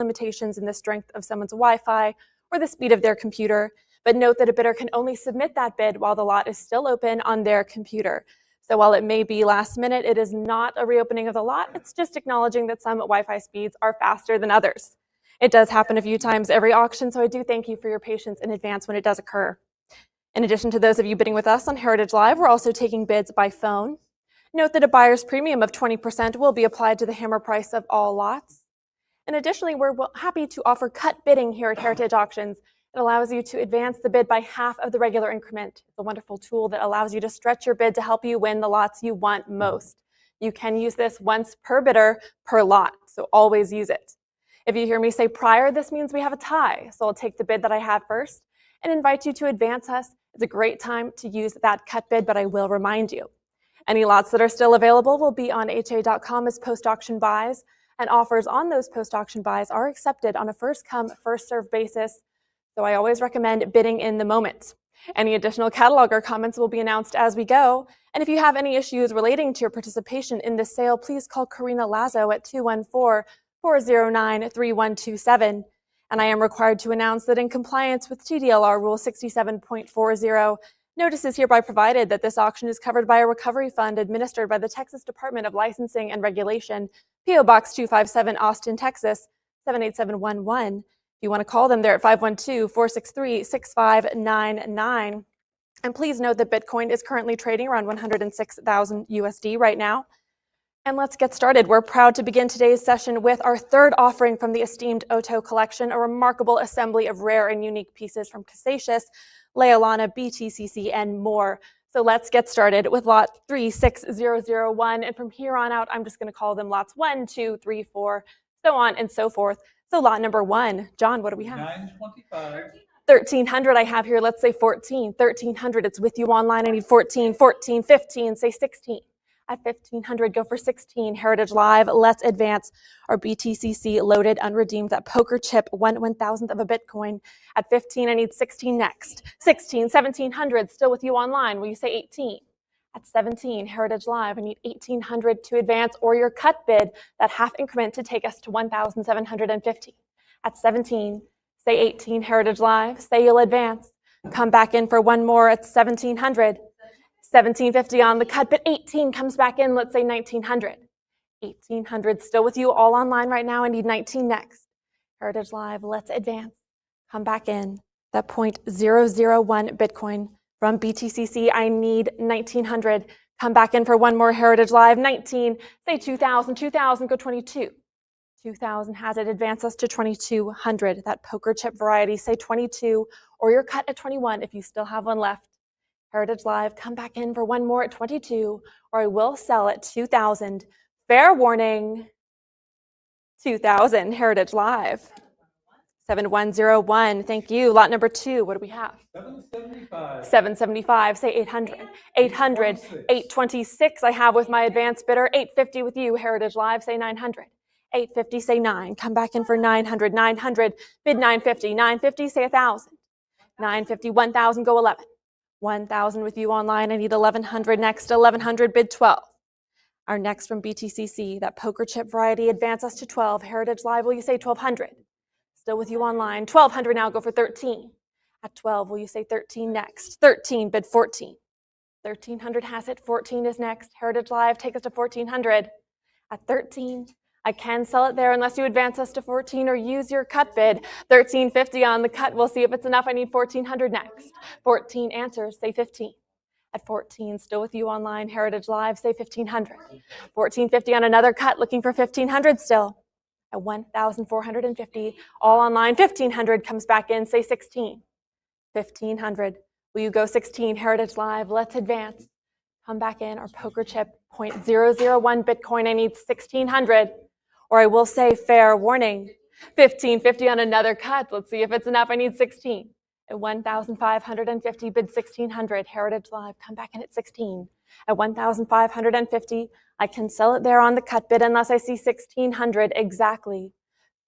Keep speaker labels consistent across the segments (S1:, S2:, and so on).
S1: limitations in the strength of someone's Wi-Fi or the speed of their computer, but note that a bidder can only submit that bid while the lot is still open on their computer. So while it may be last minute, it is not a reopening of the lot. It's just acknowledging that some Wi-Fi speeds are faster than others. It does happen a few times every auction, so I do thank you for your patience in advance when it does occur. In addition to those of you bidding with us on Heritage Live, we're also taking bids by phone. Note that a buyer's premium of 20% will be applied to the hammer price of all lots. And additionally, we're happy to offer cut bidding here at Heritage Auctions. It allows you to advance the bid by half of the regular increment. It's a wonderful tool that allows you to stretch your bid to help you win the lots you want most. You can use this once per bidder per lot, so always use it. If you hear me say prior, this means we have a tie. So I'll take the bid that I had first and invite you to advance us. It's a great time to use that cut bid, but I will remind you. Any lots that are still available will be on ha.com as post-auction buys, and offers on those post-auction buys are accepted on a first-come, first-served basis. So I always recommend bidding in the moment. Any additional catalog or comments will be announced as we go. And if you have any issues relating to your participation in this sale, please call Karina Lazo at 214-409-3127. And I am required to announce that in compliance with TDLR Rule 67.40, notice is hereby provided that this auction is covered by a recovery fund administered by the Texas Department of Licensing and Regulation, P.O. Box 257, Austin, Texas, 78711. If you want to call them, they're at 512-463-6599. And please note that Bitcoin is currently trading around 106,000 USD right now. And let's get started. We're proud to begin today's session with our third offering from the esteemed Otoh collection, a remarkable assembly of rare and unique pieces from Casacious, Leolana, BTCC, and more. So let's get started with lot 36001. And from here on out, I'm just going to call them lots 1, 2, 3, 4, so on and so forth. So lot number 1, John, what do we have?
S2: 925.
S1: 1300 I have here. Let's say 14. 1300, it's with you online. I need 14, 14, 15, say 16. At 1500, go for 16. Heritage Live, let's advance. Our BTCC loaded, unredeemed, that poker chip, 1/1000th of a Bitcoin. At 15, I need 16 next. 16, 1700, still with you online. Will you say 18? At 17, Heritage Live, I need 1800 to advance, or your cut bid, that half increment to take us to 1750. At 17, say 18, Heritage Live, say you'll advance. Come back in for one more at 1700. 1750 on the cut, but 18 comes back in, let's say 1900. 1800 still with you all online right now. I need 19 next. Heritage Live, let's advance. Come back in. That 0.001 Bitcoin from BTCC, I need 1900. Come back in for one more. Heritage Live, 19, say 2000, 2000, go 22. 2000 has it, advance us to 2200. That poker chip variety, say 22, or your cut at 21 if you still have one left. Heritage Live, come back in for one more at 22, or I will sell at 2000. Fair warning, 2000, Heritage Live. 7101, thank you. Lot number 2, what do we have?
S2: 775.
S1: 775, say 800. 800, 826 I have with my advanced bidder. 850 with you, Heritage Live, say 900. 850, say 9. Come back in for 900. 900, bid 950. 950, say 1,000. 950, 1,000, go 11. 1,000 with you online. I need 1,100 next. 1,100, bid 12. Our next from BTCC, that poker chip variety, advance us to 12. Heritage Live, will you say 1,200? Still with you online. 1,200 now, go for 13. At 12, will you say 13 next? 13, bid 14. 1,300 has it. 14 is next. Heritage Live, take us to 1,400. At 13, I can sell it there unless you advance us to 14 or use your cut bid. 1350 on the cut. We'll see if it's enough. I need 1400 next. 14 answers, say 15. At 14, still with you online. Heritage Live, say 1500. 1450 on another cut, looking for 1500 still. At 1450, all online. 1500 comes back in, say 16. 1500. Will you go 16? Heritage Live, let's advance. Come back in. Our poker chip, 0.001 Bitcoin. I need 1600. Or I will say fair warning, 1550 on another cut. Let's see if it's enough. I need 16. At 1,550, bid 1,600. Heritage Live, come back in at 16. At 1,550, I can sell it there on the cut bid unless I see 1,600 exactly.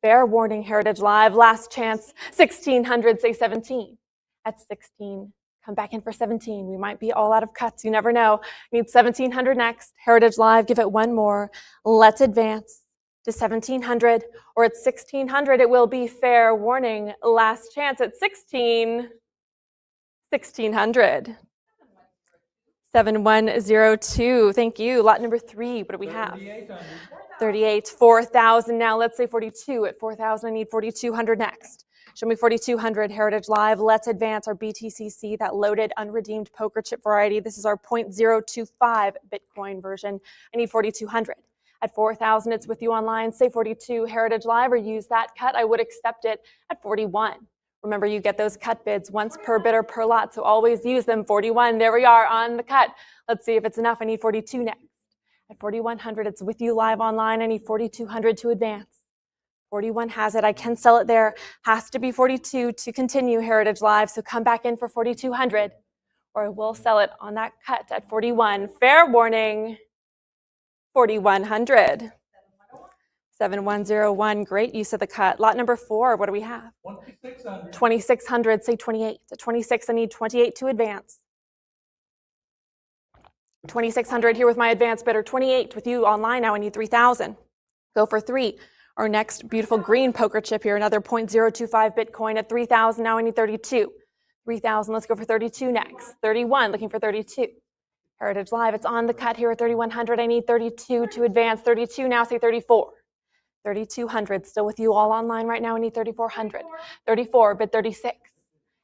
S1: Fair warning, Heritage Live, last chance. 1,600, say 17. At 16, come back in for 17. We might be all out of cuts. You never know. Need 1,700 next. Heritage Live, give it one more. Let's advance. to 1,700, or at 1,600, it will be fair warning. Last chance at 1,600. 7102, thank you. Lot number 3, what do we have?
S2: 3,800.
S1: 38, 4,000 now. Let's say 42. At 4,000, I need 4,200 next. Show me 4,200, Heritage Live. Let's advance our BTCC, that loaded unredeemed poker chip variety. This is our 0.025 Bitcoin version. I need 4,200. At 4,000, it's with you online. Say 42, Heritage Live, or use that cut. I would accept it at 41. Remember, you get those cut bids once per bidder per lot, so always use them. 41, there we are on the cut. Let's see if it's enough. I need 42 next. At 4,100, it's with you live online. I need 4,200 to advance. 41 has it. I can sell it there. Has to be 42 to continue Heritage Live, so come back in for 4,200, or I will sell it on that cut at 41. Fair warning, 4,100. 7101, great use of the cut. Lot number 4, what do we have?
S2: 2,600.
S1: 2,600, say 28. At 26, I need 28 to advance. 2,600 here with my advance bidder. 28 with you online now. I need 3,000. Go for 3. Our next beautiful green poker chip here, another 0.025 Bitcoin at 3,000. Now I need 32. 3,000, let's go for 32 next. 31, looking for 32. Heritage Live, it's on the cut here at 3,100. I need 32 to advance. 32 now, say 34. 3,200, still with you all online right now. I need 3,400. 34, bid 36.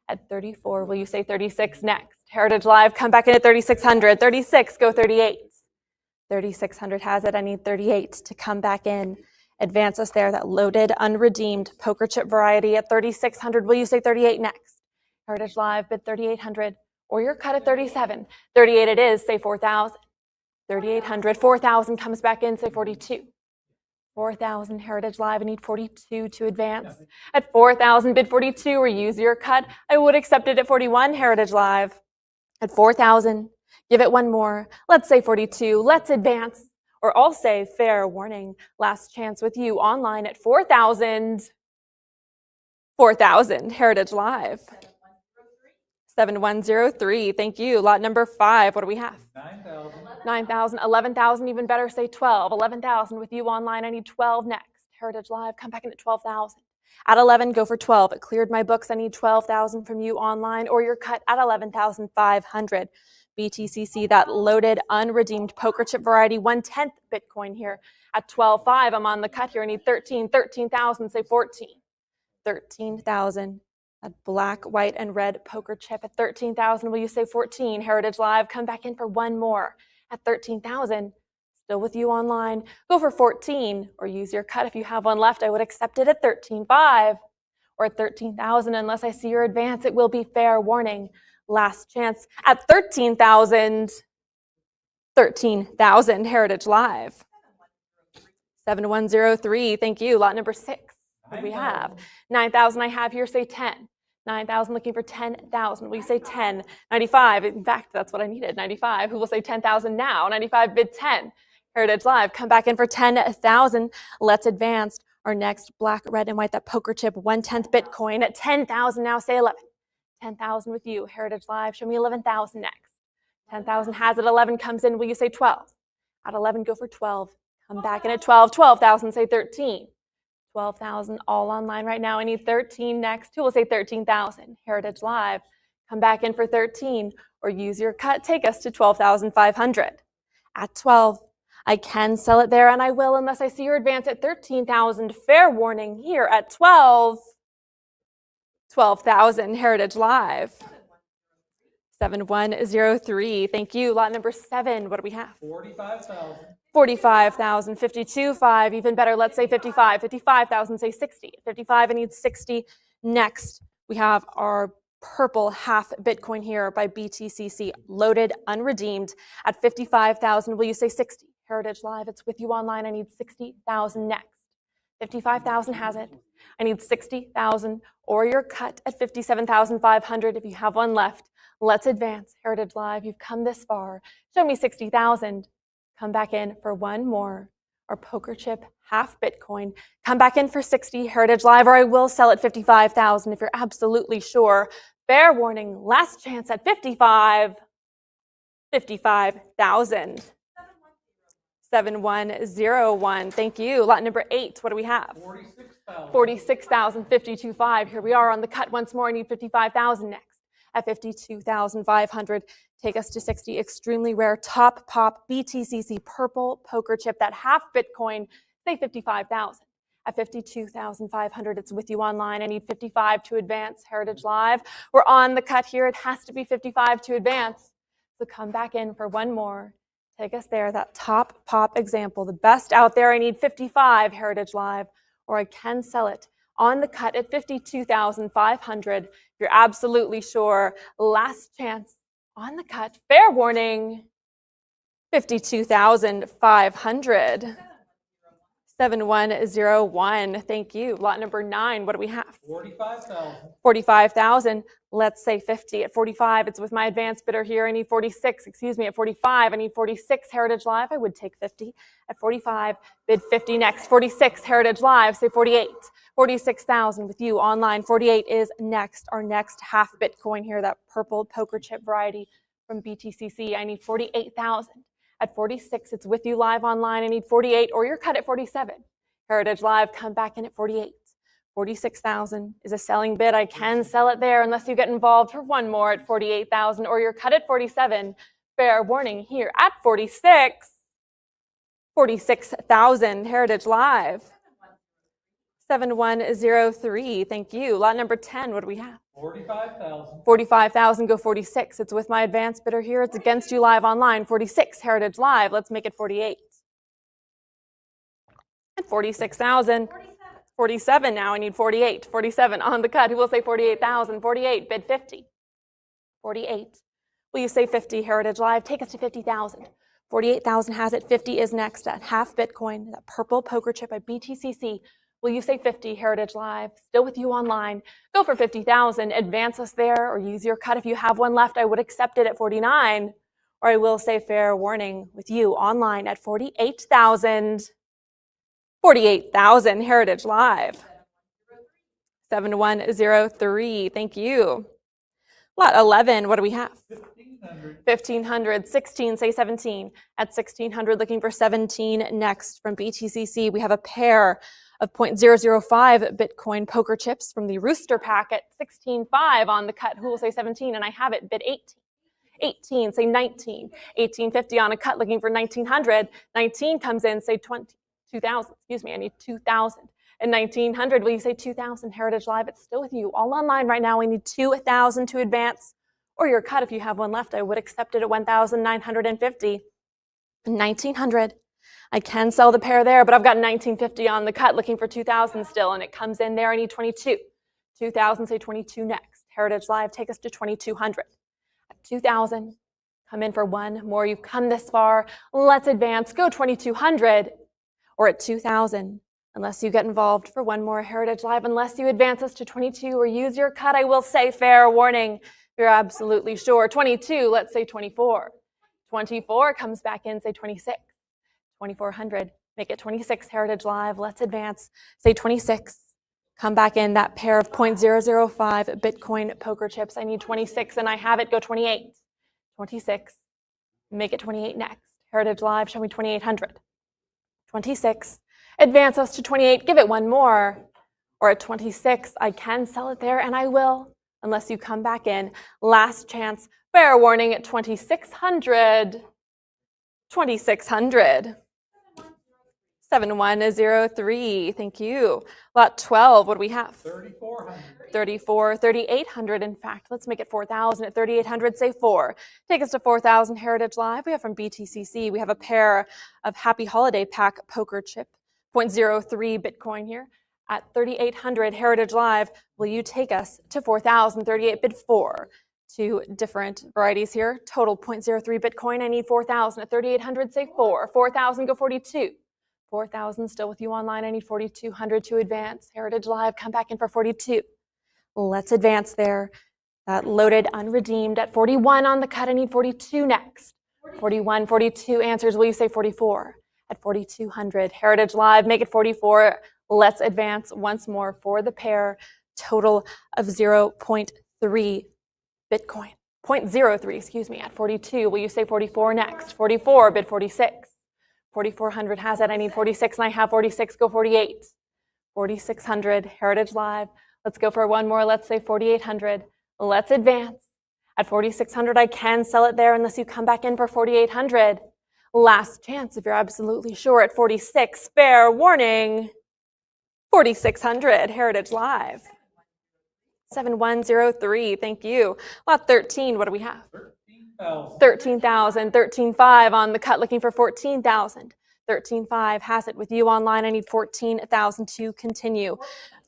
S1: At 34, will you say 36 next? Heritage Live, come back in at 3,600. 36, go 38. 3,600 has it. I need 38 to come back in. Advance us there, that loaded, unredeemed poker chip variety at 3,600. Will you say 38 next? Heritage Live, bid 3,800, or you're cut at 37. 38 it is, say 4,000. 3,800, 4,000 comes back in, say 42. 4,000, Heritage Live, I need 42 to advance. At 4,000, bid 42, or use your cut. I would accept it at 41, Heritage Live. At 4,000, give it one more. Let's say 42, let's advance. Or I'll say fair warning, last chance with you online at 4,000. 4,000, Heritage Live. 7103, thank you. Lot number 5, what do we have?
S2: 9,000.
S1: 9,000, 11,000, even better, say 12. 11,000 with you online, I need 12 next. Heritage Live, come back in at 12,000. At 11, go for 12. It cleared my books. I need 12,000 from you online, or you're cut at 11,500. BTCC, that loaded, unredeemed poker chip variety, 1/10 Bitcoin here. At 12.5, I'm on the cut here. I need 13,000, say 14. 13,000. That black, white, and red poker chip at 13,000. Will you say 14? Heritage Live, come back in for one more. At 13,000, still with you online. Go for 14, or use your cut if you have one left. I would accept it at 13.5, or at 13,000. Unless I see your advance, it will be fair warning. Last chance at 13,000. 13,000, Heritage Live. 7103, thank you. Lot number 6. What do we have? 9,000 I have here, say 10. 9,000, looking for 10,000. Will you say 10? 95, in fact, that's what I needed, 95. Who will say 10,000 now? 95, bid 10. Heritage Live, come back in for 10,000. Let's advance. Our next black, red, and white, that poker chip, 1/10 Bitcoin at 10,000 now, say 11. 10,000 with you. Heritage Live, show me 11,000 next. 10,000 has it. 11 comes in. Will you say 12? At 11, go for 12. Come back in at 12. 12,000, say 13. 12,000 all online right now. I need 13 next. Who will say 13,000? Heritage Live, come back in for 13, or use your cut. Take us to 12,500. At 12, I can sell it there, and I will unless I see your advance at 13,000. Fair warning here at 12. 12,000, Heritage Live. 7103, thank you. Lot number 7, what do we have?
S2: 45,000.
S1: 45,000, 52.5, even better, let's say 55. 55,000, say 60. 55, I need 60. Next, we have our purple half Bitcoin here by BTCC, loaded, unredeemed at 55,000. Will you say 60? Heritage Live, it's with you online. I need 60,000 next. 55,000 has it. I need 60,000, or your cut at 57,500 if you have one left. Let's advance. Heritage Live, you've come this far. Show me 60,000. Come back in for one more. Our poker chip, half Bitcoin. Come back in for 60, Heritage Live, or I will sell at 55,000 if you're absolutely sure. Fair warning, last chance at 55. 55,000. 7101. Thank you. Lot number 8. What do we have?
S2: 46,000.
S1: 46,000, 52.5. Here we are on the cut once more. I need 55,000 next. At 52,500, take us to 60. Extremely rare top pop BTCC purple poker chip, that half Bitcoin, say 55,000. At 52,500, it's with you online. I need 55 to advance. Heritage Live, we're on the cut here. It has to be 55 to advance. So come back in for one more. Take us there, that top pop example, the best out there. I need 55, Heritage Live, or I can sell it on the cut at 52,500. If you're absolutely sure, last chance on the cut. Fair warning, 52,500. 7101. Thank you. Lot number 9. What do we have?
S2: 45,000.
S1: 45,000. Let's say 50. At 45, it's with my advanced bidder here. I need 46. Excuse me. At 45, I need 46. Heritage Live, I would take 50. At 45, bid 50 next. 46. Heritage Live, say 48. 46,000 with you online. 48 is next. Our next half Bitcoin here, that purple poker chip variety from BTCC. I need 48,000. At 46, it's with you live online. I need 48, or you're cut at 47. Heritage Live, come back in at 48. 46,000 is a selling bid. I can sell it there unless you get involved for one more at 48,000, or you're cut at 47. Fair warning here at 46. 46,000. Heritage Live. 7103. Thank you. Lot number 10. What do we have?
S2: 45,000.
S1: 45,000. Go 46. It's with my advanced bidder here. It's against you live online. 46. Heritage Live. Let's make it 48. And 46,000. 47 now. I need 48. 47 on the cut. Who will say 48,000? 48. Bid 50. 48. Will you say 50? Heritage Live. Take us to 50,000. 48,000 has it. 50 is next. At half Bitcoin. That purple poker chip at BTCC. Will you say 50? Heritage Live, still with you online. Go for 50,000. Advance us there, or use your cut if you have one left. I would accept it at 49, or I will say fair warning with you online at 48,000. 48,000. Heritage Live. 7103. Thank you. Lot 11. What do we have?
S2: 1,500.
S1: 1,500. 16. Say 17. At 1,600, looking for 17 next from BTCC. We have a pair of 0.005 Bitcoin poker chips from the Rooster Pack at 16.5 on the cut. Who will say 17? And I have it. Bid 18. 18. Say 19. 1850 on a cut, looking for 1,900. 19 comes in. Say 2,000. Excuse me. I need 2,000. And 1,900. Will you say 2,000? Heritage Live. It's still with you. All online right now. We need 2,000 to advance. Or your cut if you have one left. I would accept it at 1,950. 1,900. I can sell the pair there, but I've got 1,950 on the cut, looking for 2,000 still, and it comes in there. I need 22. 2,000, say 22 next. Heritage Live, take us to 2,200. At 2,000, come in for one more. You've come this far. Let's advance. Go 2,200, or at 2,000, unless you get involved for one more. Heritage Live, unless you advance us to 22 or use your cut, I will say fair warning. You're absolutely sure. 22, let's say 24. 24 comes back in, say 26. 2,400, make it 26. Heritage Live, let's advance. Say 26. Come back in, that pair of 0.005 Bitcoin poker chips. I need 26 and I have it. Go 28. 26. Make it 28 next. Heritage Live, show me 2,800. 26. Advance us to 28. Give it one more. Or at 26, I can sell it there, and I will, unless you come back in. Last chance. Fair warning at 2,600. 2,600. 7103. Thank you. Lot 12. What do we have?
S2: 3,400.
S1: 3,800. In fact, let's make it 4,000. At 3,800, say 4. Take us to 4,000. Heritage Live. We have from BTCC. We have a pair of Happy Holiday Pack poker chip, 0.03 Bitcoin here. At 3,800. Heritage Live. Will you take us to 4,000? 38 bid 4. Two different varieties here. Total 0.03 Bitcoin. I need 4,000. At 3,800, say 4. 4,000, go 42. 4,000 still with you online. I need 4,200 to advance. Heritage Live, come back in for 42. Let's advance there. That loaded unredeemed at 41 on the cut. I need 42 next. 41, 42 answers. Will you say 44? At 4,200. Heritage Live, make it 44. Let's advance once more for the pair. Total of 0.3 Bitcoin. 0.03, excuse me, at 42. Will you say 44 next? 44, bid 46. 4,400 has it. I need 46 and I have 46. Go 48. 4,600, Heritage Live. Let's go for one more. Let's say 4,800. Let's advance. At 4,600, I can sell it there unless you come back in for 4,800. Last chance if you're absolutely sure at 46. Fair warning. 4,600, Heritage Live. 7103, thank you. Lot 13, what do we have?
S2: 13,000.
S1: 13,000, 13,500 on the cut, looking for 14,000. 13,500 has it with you online. I need 14,000 to continue.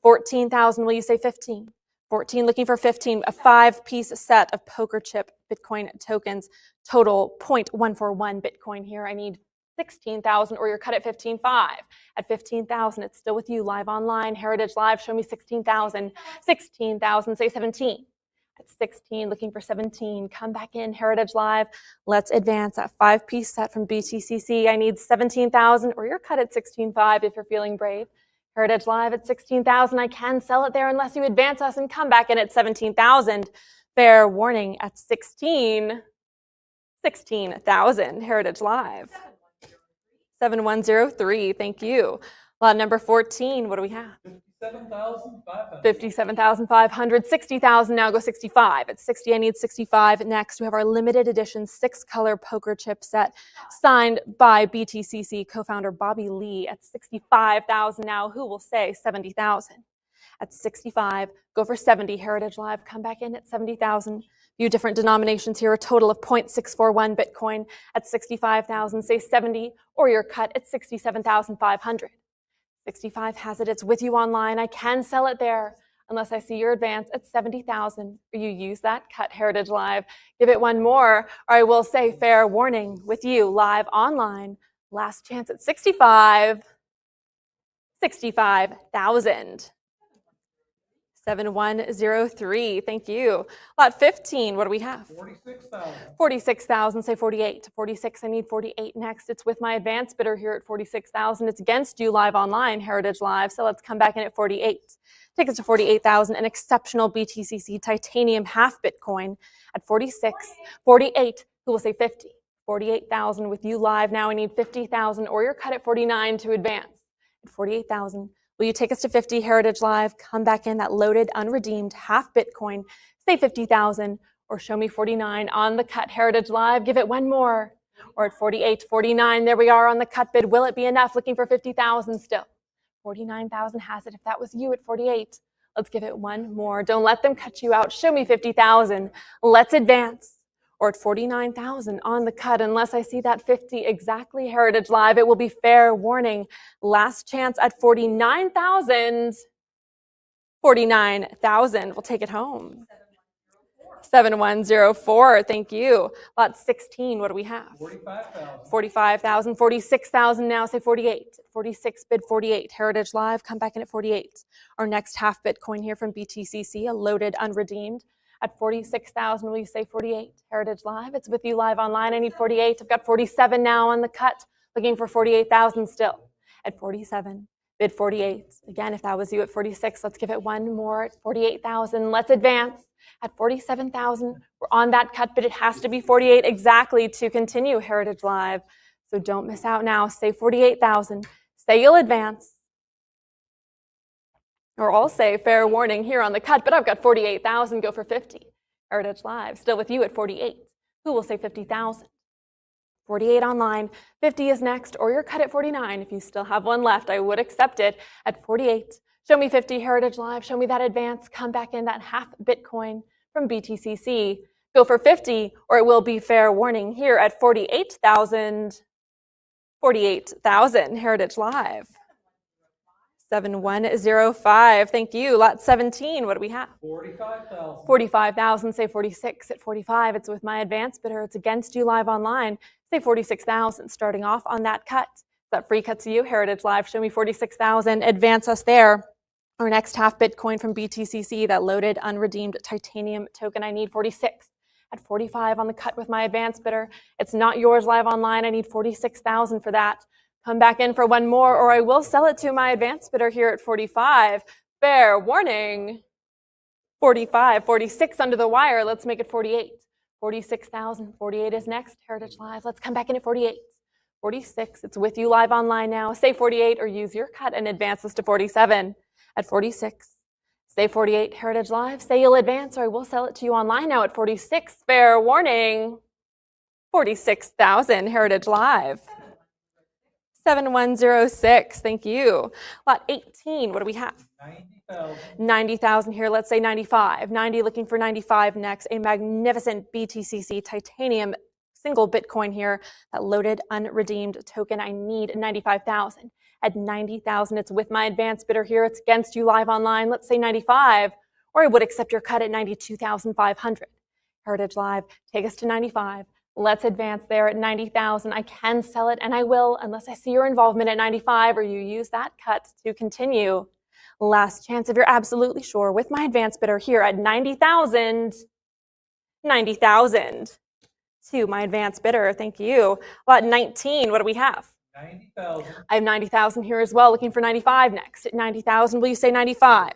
S1: 14,000, will you say 15? 14, looking for 15, a 5-piece set of poker chip Bitcoin tokens, total 0.141 Bitcoin here. I need 16,000 or you're cut at 15,500. At 15,000, it's still with you live online. Heritage Live, show me 16,000. 16,000, say 17. At 16, looking for 17. Come back in, Heritage Live. Let's advance. That 5-piece set from BTCC. I need 17,000 or you're cut at 16,500 if you're feeling brave. Heritage Live at 16,000. I can sell it there unless you advance us and come back in at 17,000. Fair warning at 16,000. Heritage Live. 7103. Thank you. Lot number 14. What do we have?
S2: 57,500.
S1: 57,500. 60,000 now. Go 65. At 60, I need 65. Next, we have our limited edition 6-color poker chip set signed by BTCC co-founder Bobby Lee at 65,000 now. Who will say 70,000? At 65, go for 70. Heritage Live, come back in at 70,000. Few different denominations here, a total of 0.641 Bitcoin. At 65,000, say 70, or you're cut at 67,500. 65 has it. It's with you online. I can sell it there unless I see your advance at 70,000. You use that cut, Heritage Live. Give it one more, or I will say fair warning with you live online. Last chance at 65. 65,000. 7103. Thank you. Lot 15. What do we have?
S2: 46,000.
S1: 46,000. Say 48. 46. I need 48 next. It's with my advance bidder here at 46,000. It's against you live online, Heritage Live. So let's come back in at 48. Take us to 48,000. An exceptional BTCC titanium half Bitcoin at 46. 48. Who will say 50? 48,000 with you live now. I need 50,000 or you're cut at 49 to advance. At 48,000. Will you take us to 50, Heritage Live? Come back in that loaded, unredeemed half Bitcoin. Say 50,000 or show me 49 on the cut, Heritage Live. Give it one more. Or at 48, 49, there we are on the cut bid. Will it be enough? Looking for 50,000 still. 49,000 has it if that was you at 48. Let's give it one more. Don't let them cut you out. Show me 50,000. Let's advance. Or at 49,000 on the cut, unless I see that 50 exactly, Heritage Live, it will be fair warning. Last chance at 49,000. 49,000. We'll take it home. 7104. Thank you. Lot 16. What do we have?
S2: 45,000.
S1: 45,000. 46,000 now. Say 48. 46 bid 48. Heritage Live. Come back in at 48. Our next half Bitcoin here from BTCC, a loaded, unredeemed. At 46,000, will you say 48? Heritage Live, it's with you live online. I need 48. I've got 47 now on the cut, looking for 48,000 still. At 47, bid 48. Again, if that was you at 46, let's give it one more at 48,000. Let's advance. At 47,000, we're on that cut, but it has to be 48 exactly to continue, Heritage Live. So don't miss out now. Say 48,000. Say you'll advance. Or I'll say fair warning here on the cut, but I've got 48,000, go for 50. Heritage Live, still with you at 48. Who will say 50,000? 48 online, 50 is next, or you're cut at 49. If you still have one left, I would accept it at 48. Show me 50, Heritage Live, show me that advance, come back in that half Bitcoin from BTCC. Go for 50, or it will be fair warning here at 48,000. 48,000, Heritage Live. 7105. Thank you. Lot 17. What do we have?
S2: 45,000.
S1: 45,000. Say 46 at 45. It's with my advance bidder. It's against you live online. Say 46,000. Starting off on that cut. That free cut to you, Heritage Live. Show me 46,000. Advance us there. Our next half Bitcoin from BTCC, that loaded, unredeemed titanium token. I need 46. At 45 on the cut with my advance bidder. It's not yours live online. I need 46,000 for that. Come back in for one more, or I will sell it to my advance bidder here at 45. Fair warning. 45, 46 under the wire. Let's make it 48. 46,000. 48 is next. Heritage Live. Let's come back in at 48. 46, it's with you live online now. Say 48 or use your cut and advance us to 47. At 46, say 48, Heritage Live. Say you'll advance or I will sell it to you online now at 46. Fair warning, 46,000, Heritage Live. 7106, thank you. Lot 18, what do we have?
S2: 90,000.
S1: 90,000 here, let's say 95. 90 looking for 95 next. A magnificent BTCC titanium single Bitcoin here, that loaded unredeemed token. I need 95,000. At 90,000, it's with my advanced bidder here. It's against you live online. Let's say 95, or I would accept your cut at 92,500. Heritage Live, take us to 95. Let's advance there at 90,000. I can sell it, and I will, unless I see your involvement at 95 or you use that cut to continue. Last chance if you're absolutely sure with my advanced bidder here at 90,000. 90,000 to my advanced bidder. Thank you. Lot 19, what do we have?
S2: 90,000.
S1: I have 90,000 here as well, looking for 95 next. At 90,000, will you say 95?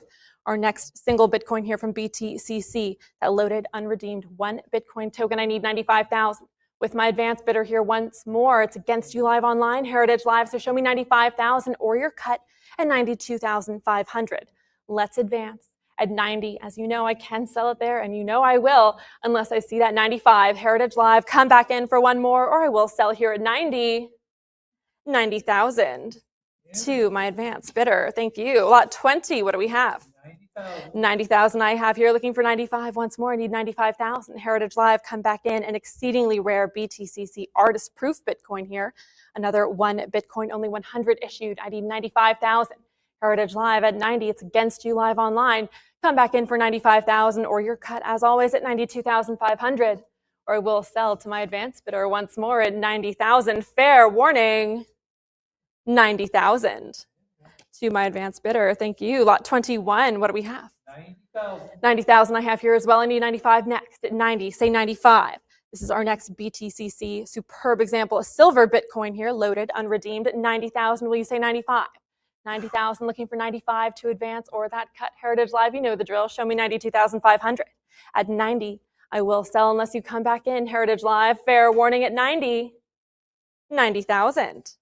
S1: Our next single Bitcoin here from BTCC, that loaded unredeemed one Bitcoin token. I need 95,000. With my advanced bidder here once more, it's against you live online, Heritage Live, so show me 95,000 or your cut at 92,500. Let's advance. At 90, as you know, I can sell it there, and you know I will, unless I see that 95. Heritage Live, come back in for one more, or I will sell here at 90. 90,000 to my advanced bidder. Thank you. Lot 20, what do we have?
S2: 90,000.
S1: 90,000 I have here, looking for 95 once more. I need 95,000. Heritage Live, come back in. An exceedingly rare BTCC artist proof Bitcoin here. Another one Bitcoin, only 100 issued. I need 95,000. Heritage Live at 90, it's against you live online. Come back in for 95,000 or your cut as always at 92,500. Or I will sell to my advanced bidder once more at 90,000. Fair warning, 90,000 to my advanced bidder. Thank you. Lot 21, what do we have?
S2: 90,000.
S1: 90,000 I have here as well. I need 95 next. At 90, say 95. This is our next BTCC superb example. A silver Bitcoin here, loaded, unredeemed at 90,000. Will you say 95? 90,000, looking for 95 to advance or that cut. Heritage Live, you know the drill. Show me 92,500. At 90, I will sell unless you come back in. Heritage Live, fair warning at 90. 90,000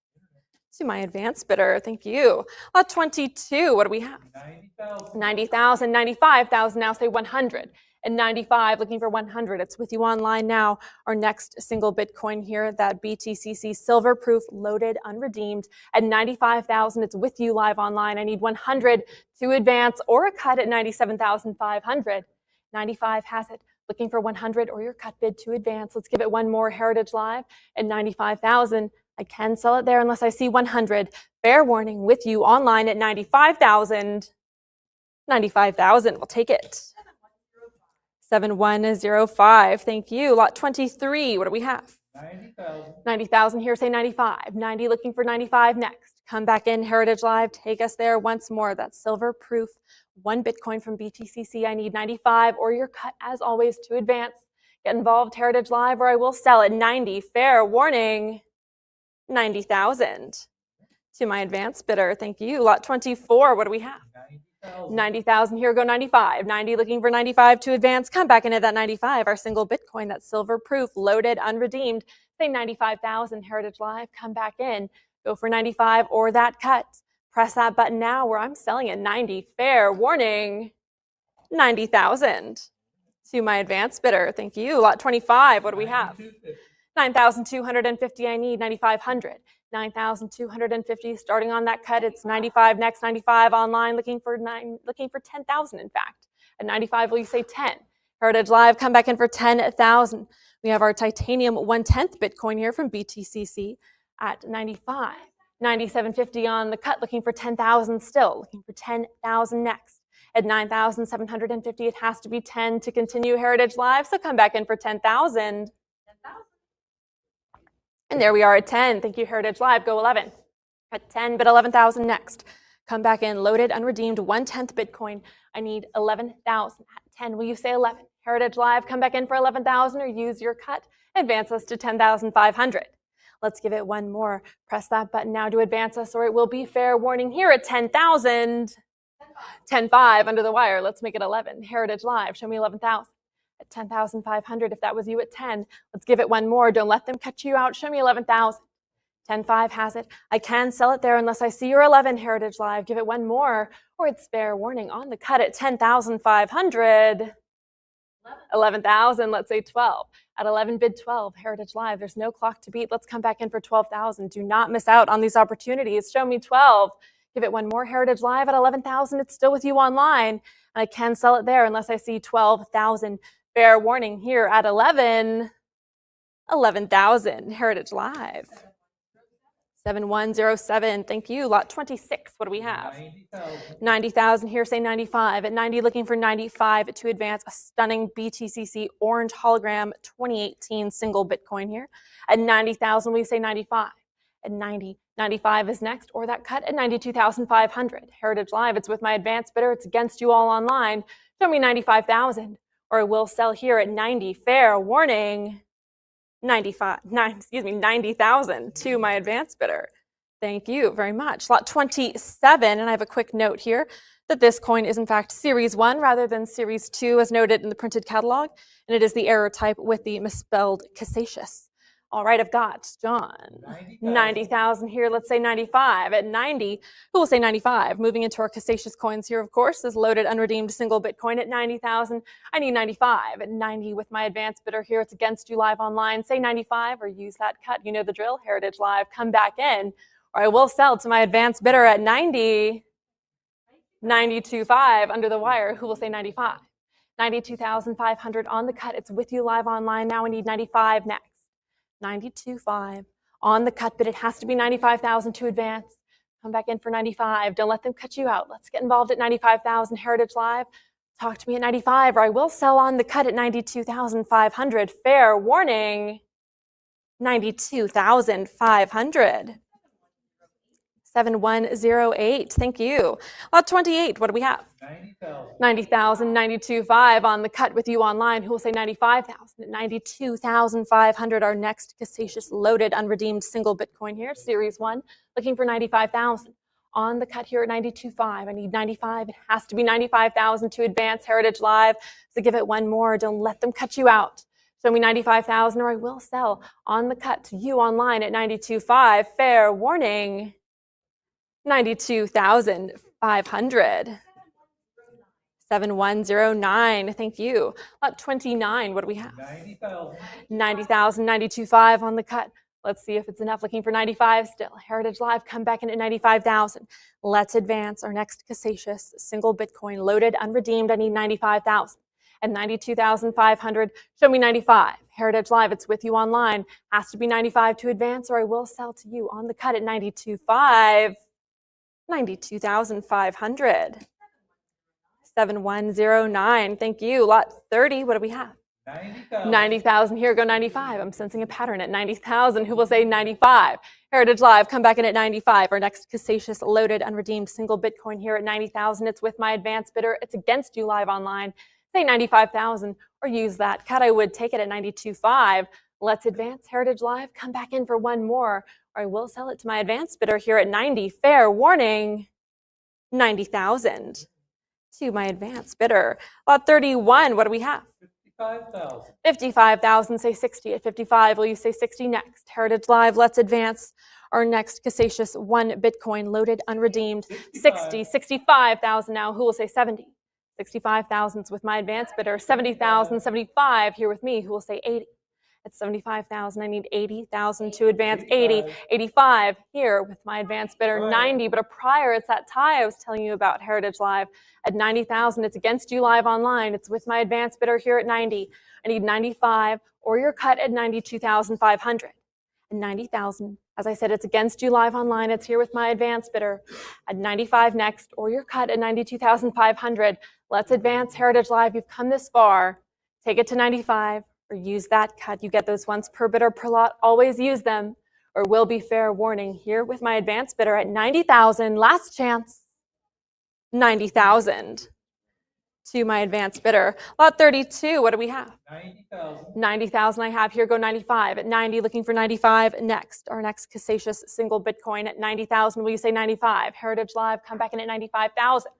S1: to my advanced bidder. Thank you. Lot 22, what do we have?
S2: 90,000.
S1: 90,000, 95,000, now say 100. And 95, looking for 100. It's with you online now. Our next single Bitcoin here, that BTCC silver proof, loaded, unredeemed at 95,000. It's with you live online. I need 100 to advance or a cut at 97,500. 95 has it. Looking for 100 or your cut bid to advance. Let's give it one more. Heritage Live at 95,000. I can sell it there unless I see 100. Fair warning, with you online at 95,000. 95,000, we'll take it. 7105, thank you. Lot 23, what do we have?
S2: 90,000.
S1: 90,000 here, say 95. 90, looking for 95 next. Come back in, Heritage Live, take us there once more. That's silver proof, one Bitcoin from BTCC. I need 95 or your cut as always to advance. Get involved, Heritage Live, or I will sell at 90. Fair warning, 90,000 to my advanced bidder. Thank you. Lot 24, what do we have?
S2: 90,000.
S1: 90,000 here, go 95. 90 looking for 95 to advance. Come back into that 95. Our single Bitcoin, that silver proof, loaded, unredeemed. Say 95,000, Heritage Live. Come back in. Go for 95 or that cut. Press that button now where I'm selling at 90. Fair warning, 90,000 to my advanced bidder. Thank you. Lot 25, what do we have? 9,250. I need 9,500. 9,250 starting on that cut. It's 95 next, 95 online, looking for 10,000 in fact. At 95, will you say 10? Heritage Live, come back in for 10,000. We have our titanium 1/10 Bitcoin here from BTCC at 95. 9,750 on the cut, looking for 10,000 still, looking for 10,000 next. At 9,750, it has to be 10 to continue Heritage Live, so come back in for 10,000. And there we are at 10. Thank you, Heritage Live. Go 11. At 10, but 11,000 next. Come back in, loaded, unredeemed, 1/10 Bitcoin. I need 11,000. At 10, will you say 11? Heritage Live, come back in for 11,000 or use your cut. Advance us to 10,500. Let's give it one more. Press that button now to advance us, or it will be fair warning here at 10,000. 10,500 under the wire. Let's make it 11. Heritage Live, show me 11,000. At 10,500, if that was you at 10. Let's give it one more. Don't let them cut you out. Show me 11,000. 10.5 has it. I can sell it there unless I see your 11, Heritage Live. Give it one more, or it's fair warning on the cut at 10,500. 11,000, let's say 12. At 11, bid 12, Heritage Live. There's no clock to beat. Let's come back in for 12,000. Do not miss out on these opportunities. Show me 12. Give it one more, Heritage Live. At 11,000, it's still with you online. And I can sell it there unless I see 12,000. Fair warning here at 11. 11,000, Heritage Live. 7107, thank you. Lot 26, what do we have? 90,000 here, say 95. At 90, looking for 95 to advance. A stunning BTCC orange hologram 2018 single Bitcoin here. At 90,000, we say 95. At 90, 95 is next, or that cut at 92,500. Heritage Live, it's with my advanced bidder. It's against you all online. Show me 95,000, or I will sell here at 90. Fair warning. 90,000 to my advanced bidder. Thank you very much. Lot 27, and I have a quick note here that this coin is in fact Series 1 rather than Series 2 as noted in the printed catalog, and it is the error type with the misspelled cassatius. All right, I've got John. 90,000 here, let's say 95. At 90, who will say 95? Moving into our cassatius coins here, of course, is loaded unredeemed single Bitcoin at 90,000. I need 95. At 90 with my advanced bidder here, it's against you live online. Say 95 or use that cut. You know the drill, Heritage Live. Come back in, or I will sell to my advanced bidder at 90. 92.5 under the wire. Who will say 95? 92,500 on the cut. It's with you live online. Now we need 95 next. 92.5 on the cut, but it has to be 95,000 to advance. Come back in for 95. Don't let them cut you out. Let's get involved at 95,000. Heritage Live, talk to me at 95, or I will sell on the cut at 92,500. Fair warning. 92,500. 7108. Thank you. Lot 28. What do we have? 90,000. 92.5 on the cut with you online. Who will say 95,000? 92,500. Our next cassatius loaded unredeemed single Bitcoin here, Series 1. Looking for 95,000 on the cut here at 92.5. I need 95. It has to be 95,000 to advance. Heritage Live. So give it one more. Don't let them cut you out. Show me 95,000, or I will sell on the cut to you online at 92.5. Fair warning. 92,500. 7109. Thank you. Lot 29. What do we have?
S2: 90,000.
S1: 90,000. 92.5 on the cut. Let's see if it's enough. Looking for 95 still. Heritage Live, come back in at 95,000. Let's advance our next cassatius single Bitcoin loaded unredeemed. I need 95,000. At 92,500. Show me 95. Heritage Live, it's with you online. Has to be 95 to advance, or I will sell to you on the cut at 92.5. 92,500. 7109. Thank you. Lot 30. What do we have? 90,000 here. Go 95. I'm sensing a pattern at 90,000. Who will say 95? Heritage Live, come back in at 95. Our next cassatius loaded unredeemed single Bitcoin here at 90,000. It's with my advanced bidder. It's against you live online. Say 95,000 or use that cut. I would take it at 92.5. Let's advance. Heritage Live, come back in for one more, or I will sell it to my advanced bidder here at 90. Fair warning. 90,000 to my advanced bidder. Lot 31. What do we have?
S2: 55,000.
S1: 55,000. Say 60 at 55. Will you say 60 next? Heritage Live, let's advance. Our next cassatius one Bitcoin loaded unredeemed. 60, 65,000 now. Who will say 70? 65,000 with my advanced bidder. 70,000, 75 here with me. Who will say 80? At 75,000, I need 80,000 to advance. 80, 85 here with my advanced bidder. 90, but a prior, it's that tie I was telling you about, Heritage Live. At 90,000, it's against you live online. It's with my advanced bidder here at 90. I need 95 or your cut at 92,500. And 90,000, as I said, it's against you live online. It's here with my advanced bidder. At 95 next or your cut at 92,500. Let's advance. Heritage Live, you've come this far. Take it to 95. Or use that cut. You get those once per bid or per lot. Always use them, or will be fair warning. Here with my advanced bidder at 90,000. Last chance. 90,000 to my advanced bidder. Lot 32. What do we have?
S2: 90,000.
S1: 90,000 I have here. Go 95 at 90. Looking for 95 next. Our next cassatius single Bitcoin at 90,000. Will you say 95? Heritage Live, come back in at 95,000.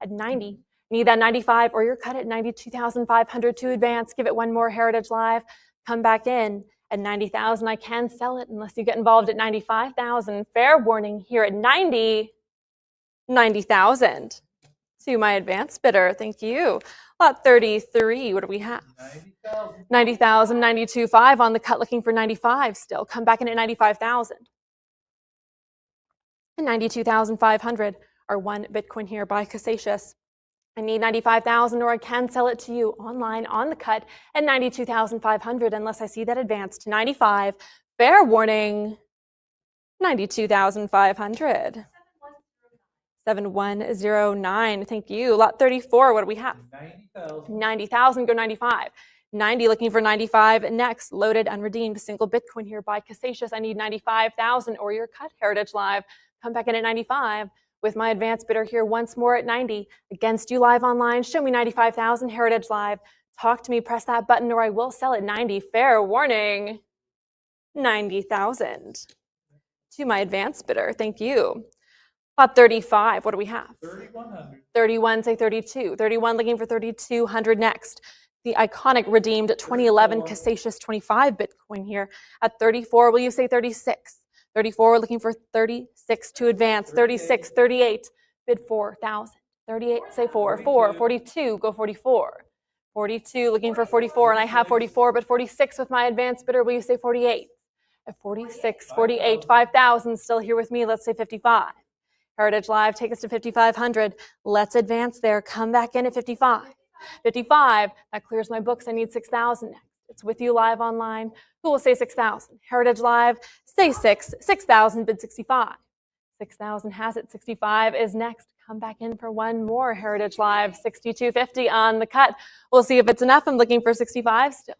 S1: At 90. Need that 95 or your cut at 92,500 to advance. Give it one more. Heritage Live. Come back in At 90,000, I can sell it unless you get involved at 95,000. Fair warning here at 90,000 to my advanced bidder. Thank you. Lot 33, what do we have?
S2: 90,000.
S1: 90,000, 92.5 on the cut, looking for 95 still. Come back in at 95,000. And 92,500 are one Bitcoin here by Cassatius. I need 95,000 or I can sell it to you online on the cut at 92,500 unless I see that advance to 95. Fair warning, 92,500. 7109, thank you. Lot 34, what do we have?
S2: 90,000.
S1: 90,000, go 95. 90, looking for 95 next. Loaded, unredeemed, single Bitcoin here by Cassatius. I need 95,000 or your cut, Heritage Live. Come back in at 95 with my advanced bidder here once more at 90. Against you live online, show me 95,000, Heritage Live. Talk to me, press that button or I will sell at 90. Fair warning, 90,000 to my advanced bidder. Thank you. Lot 35, what do we have?
S2: 3,100.
S1: 31, say 32. 31, looking for 3,200 next. The iconic redeemed 2011 Cassatius 25 Bitcoin here. At 34, will you say 36? 34, looking for 36 to advance. 36, 38, bid 4,000. 38, say 4. 4, 42, go 44. 42, looking for 44, and I have 44, but 46 with my advanced bidder, will you say 48? At 46, 48, 5,000, still here with me, let's say 55. Heritage Live, take us to 5,500. Let's advance there. Come back in at 55. 55, that clears my books. I need 6,000 next. It's with you live online. Who will say 6,000? Heritage Live, say 6. 6,000, bid 65. 6,000 has it. 65 is next. Come back in for one more. Heritage Live, 6,250 on the cut. We'll see if it's enough. I'm looking for 65 still.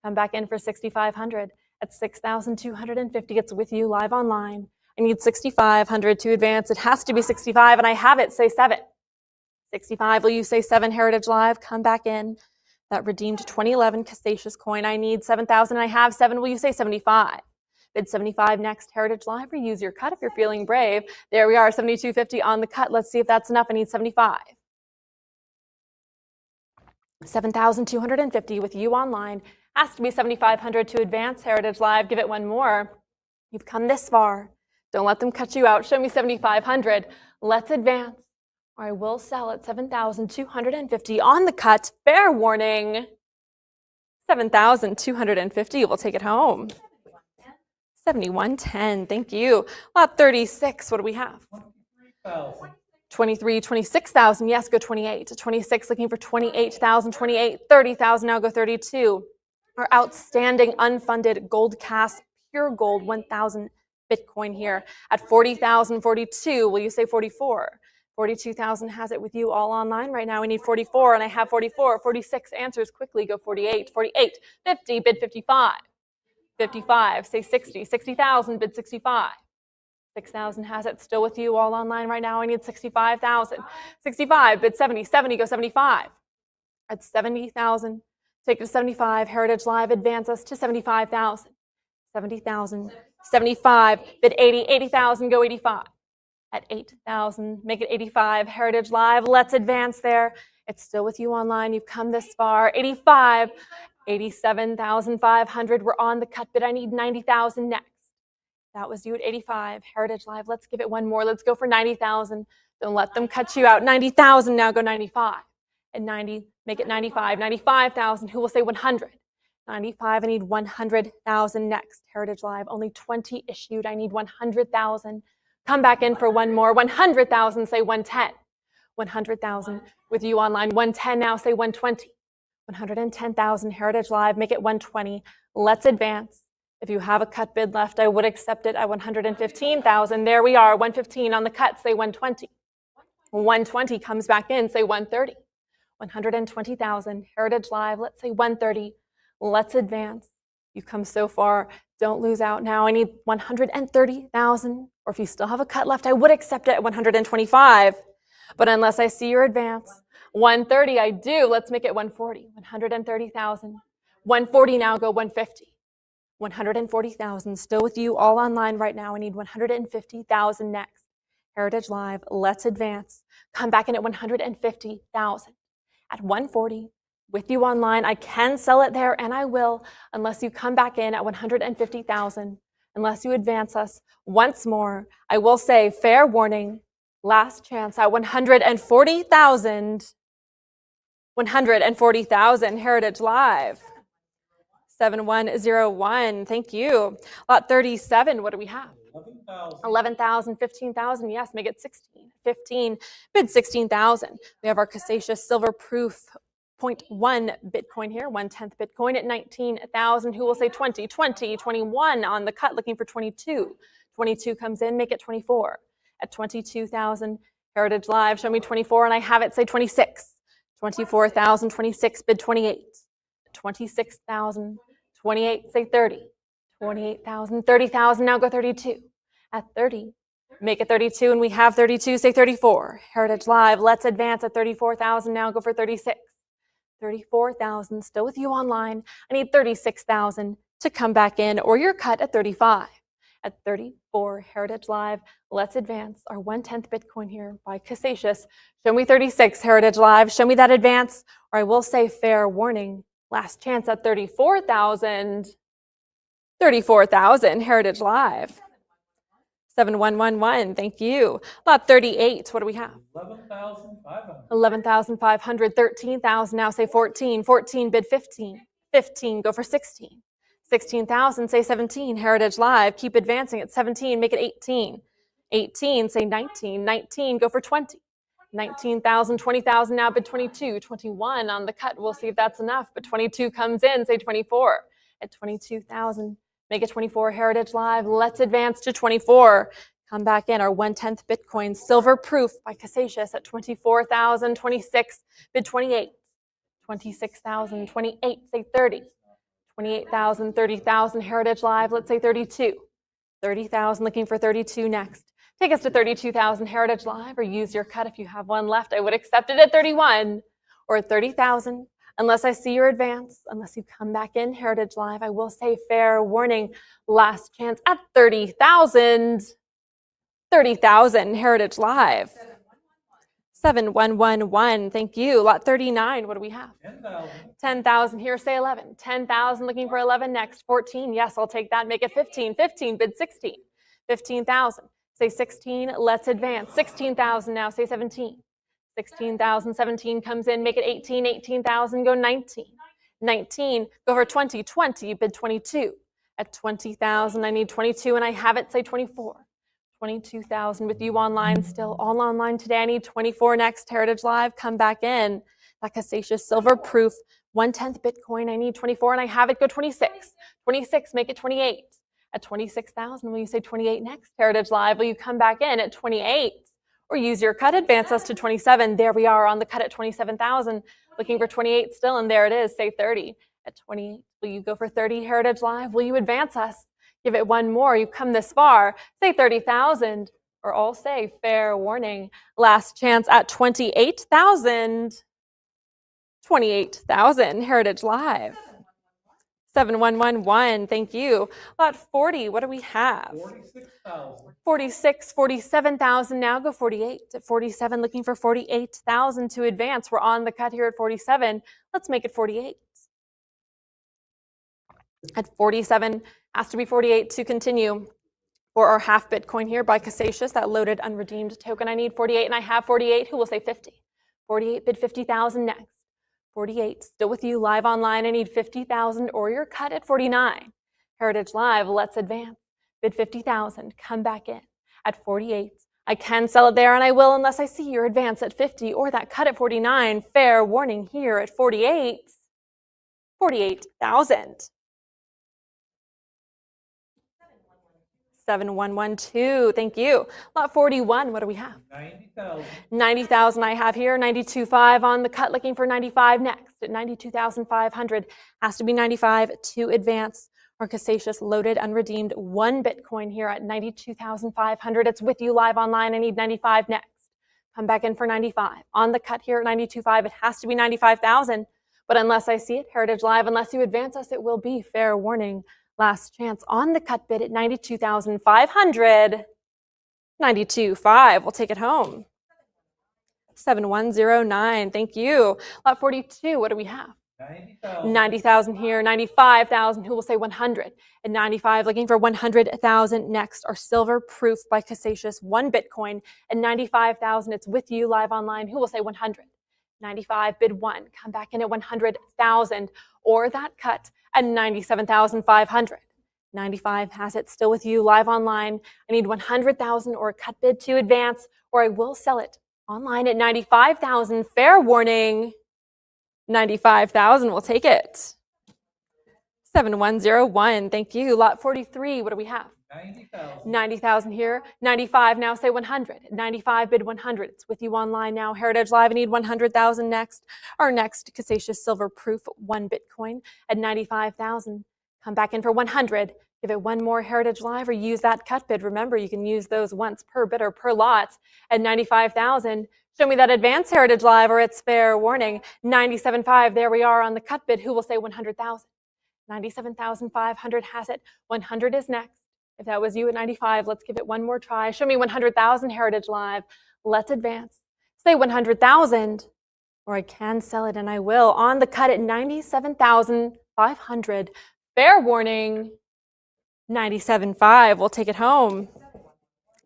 S1: Come back in for 6,500 at 6,250. It's with you live online. I need 6,500 to advance. It has to be 65, and I have it. Say 7. 65, will you say 7, Heritage Live? Come back in. That redeemed 2011 Cassatius coin. I need 7,000, and I have 7. Will you say 75? Bid 75 next, Heritage Live, or use your cut if you're feeling brave. There we are, 72.50 on the cut. Let's see if that's enough. I need 75. 7,250 with you online. Has to be 7,500 to advance, Heritage Live. Give it one more. You've come this far. Don't let them cut you out. Show me 7,500. Let's advance. Or I will sell at 7,250 on the cut. Fair warning. 7,250. We'll take it home. 7110. Thank you. Lot 36. What do we have?
S2: 23,000.
S1: 23, 26,000. Yes, go 28. 26, looking for 28,000. 28, 30,000. Now go 32. Our outstanding unfunded gold cast pure gold 1,000 Bitcoin here at 40,000. 42. Will you say 44? 42,000 has it with you all online right now. We need 44, and I have 44. 46 answers quickly. Go 48. 48. 50. Bid 55. 55. Say 60. 60,000. Bid 65. 6,000 has it still with you all online right now. I need 65,000. 65. Bid 70. 70. Go 75. At 70,000. Take it to 75. Heritage Live, advance us to 75,000. 70,000. 75. Bid 80. 80,000. Go 85. At 8,000. Make it 85. Heritage Live, let's advance there. It's still with you online. You've come this far. 85. 87,500. We're on the cut bid. I need 90,000 next. That was you at 85. Heritage Live, let's give it one more. Let's go for 90,000. Don't let them cut you out. 90,000. Now go 95. At 90, make it 95. 95,000. Who will say 100? 95. I need 100,000 next. Heritage Live, only 20 issued. I need 100,000. Come back in for one more. 100,000. Say 110. 100,000 with you online. 110 now. Say 120. 110,000. Heritage Live, make it 120. Let's advance. If you have a cut bid left, I would accept it at 115,000. There we are. 115 on the cut. Say 120. 120 comes back in. Say 130. 120,000. Heritage Live, let's say 130. Let's advance. You've come so far. Don't lose out now. I need 130,000. Or if you still have a cut left, I would accept it at 125. But unless I see your advance, 130 I do. Let's make it 140. 130,000. 140 now. Go 150. 140,000. Still with you all online right now. I need 150,000 next. Heritage Live, let's advance. Come back in at 150,000. At 140, with you online. I can sell it there, and I will, unless you come back in at 150,000, unless you advance us once more. I will say, fair warning, last chance at 140,000. 140,000, Heritage Live. 7101, thank you. Lot 37, what do we have?
S2: 11,000.
S1: 11,000, 15,000, yes, make it 16. 15, bid 16,000. We have our Casacious Silver Proof 0.1 Bitcoin here, 1/10 Bitcoin at 19,000. Who will say 20, 20, 21 on the cut, looking for 22. 22 comes in, make it 24. At 22,000, Heritage Live, show me 24, and I have it, say 26. 24,000, 26, bid 28. 26,000, 28, say 30. 28,000, 30,000, now go 32. At 30, make it 32, and we have 32, say 34. Heritage Live, let's advance at 34,000, now go for 36. 34,000, still with you online. I need 36,000 to come back in, or you're cut at 35. At 34, Heritage Live, let's advance our 1/10 Bitcoin here by Casacious. Show me 36, Heritage Live, show me that advance, or I will say fair warning, last chance at 34,000. 34,000, Heritage Live. 7111, thank you. Lot 38, what do we have?
S2: 11,500.
S1: 11,500, 13,000, now say 14. 14, bid 15. 15, go for 16. 16,000, say 17. Heritage Live, keep advancing at 17, make it 18. 18, say 19. 19, go for 20. 19,000, 20,000, now bid 22. 21 on the cut, we'll see if that's enough, but 22 comes in, say 24. At 22,000, make it 24, Heritage Live. Let's advance to 24. Come back in, our 1/10 Bitcoin Silver Proof by Casacious at 24,000, 26, bid 28. 26,000, 28, say 30. 28,000, 30,000, Heritage Live, let's say 32. 30,000, looking for 32 next. Take us to 32,000, Heritage Live, or use your cut if you have one left. I would accept it at 31 or at 30,000. Unless I see your advance, unless you come back in, Heritage Live, I will say fair warning, last chance at 30,000. 30,000, Heritage Live. 7111, thank you. Lot 39, what do we have?
S2: 10,000.
S1: 10,000 here, say 11. 10,000, looking for 11 next. 14, yes, I'll take that, make it 15. 15, bid 16. 15,000, say 16, let's advance. 16,000 now, say 17. 16,000, 17 comes in, make it 18. 18,000, go 19. 19, go for 20. 20, bid 22. At 20,000, I need 22, and I have it, say 24. 22,000 with you online still, all online today. I need 24 next, Heritage Live, come back in. That Casacious Silver Proof, 1/10 Bitcoin, I need 24, and I have it, go 26. 26, make it 28. At 26,000, will you say 28 next, Heritage Live? Will you come back in at 28? Or use your cut, advance us to 27. There we are on the cut at 27,000, looking for 28 still, and there it is, say 30. At 28, will you go for 30, Heritage Live? Will you advance us? Give it one more. You've come this far. Say 30,000, or all say fair warning. Last chance at 28,000. 28,000, Heritage Live. 7111, thank you. Lot 40, what do we have?
S2: 46,000.
S1: 46, 47,000, now go 48. At 47, looking for 48,000 to advance. We're on the cut here at 47. Let's make it 48. At 47, has to be 48 to continue. For our half Bitcoin here by Casacious, that loaded unredeemed token, I need 48, and I have 48. Who will say 50? 48, bid 50,000 next. 48, still with you, live online. I need 50,000, or you're cut at 49. Heritage Live, let's advance. Bid 50,000, come back in. At 48, I can sell it there, and I will unless I see your advance at 50, or that cut at 49. Fair warning here at 48. 48,000. 7112, thank you. Lot 41, what do we have?
S2: 90,000.
S1: 90,000 I have here, 92.5 on the cut, looking for 95 next at 92,500. Has to be 95 to advance. Our Casacious loaded unredeemed 1 Bitcoin here at 92,500. It's with you live online. I need 95 next. Come back in for 95. On the cut here at 92.5, it has to be 95,000. But unless I see it, Heritage Live, unless you advance us, it will be fair warning. Last chance on the cut bid at 92,500. 92.5, we'll take it home. 7109, thank you. Lot 42, what do we have?
S2: 90,000.
S1: 90,000 here, 95,000, who will say 100? At 95, looking for 100,000 next. Our silver proof by Casacious, 1 Bitcoin. At 95,000, it's with you live online. Who will say 100? 95, bid 1. Come back in at 100,000 or that cut at 97,500. 95 has it still with you live online. I need 100,000 or a cut bid to advance, or I will sell it online at 95,000. Fair warning. 95,000, we'll take it. 7101, thank you. Lot 43, what do we have?
S2: 90,000.
S1: 90,000 here. 95 now, say 100. 95, bid 100. It's with you online now. Heritage Live, I need 100,000 next. Our next Casacious silver proof, 1 Bitcoin at 95,000. Come back in for 100. Give it one more Heritage Live or use that cut bid. Remember, you can use those once per bid or per lot at 95,000. Show me that advance Heritage Live or it's fair warning. 97.5, there we are on the cut bid. Who will say 100,000? 97,500 has it. 100 is next. If that was you at 95, let's give it one more try. Show me 100,000 Heritage Live. Let's advance. Say 100,000 or I can sell it and I will. On the cut at 97,500. Fair warning. 97.5, we'll take it home.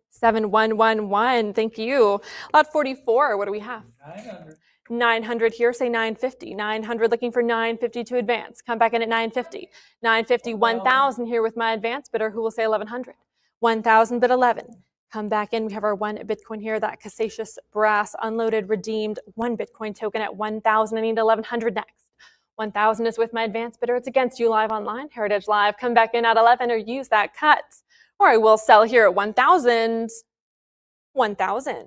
S1: 7111, thank you. Lot 44, what do we have?
S2: 900.
S1: 900 here, say 950. 900 looking for 950 to advance. Come back in at 950. 950, 1,000 here with my advance bidder who will say 1,100. 1,000 bid 11. Come back in, we have our 1 Bitcoin here, that Casacious brass unloaded redeemed 1 Bitcoin token at 1,000. I need 1,100 next. 1,000 is with my advance bidder. It's against you live online, Heritage Live. Come back in at 11 or use that cut. Or I will sell here at 1,000. 1,000.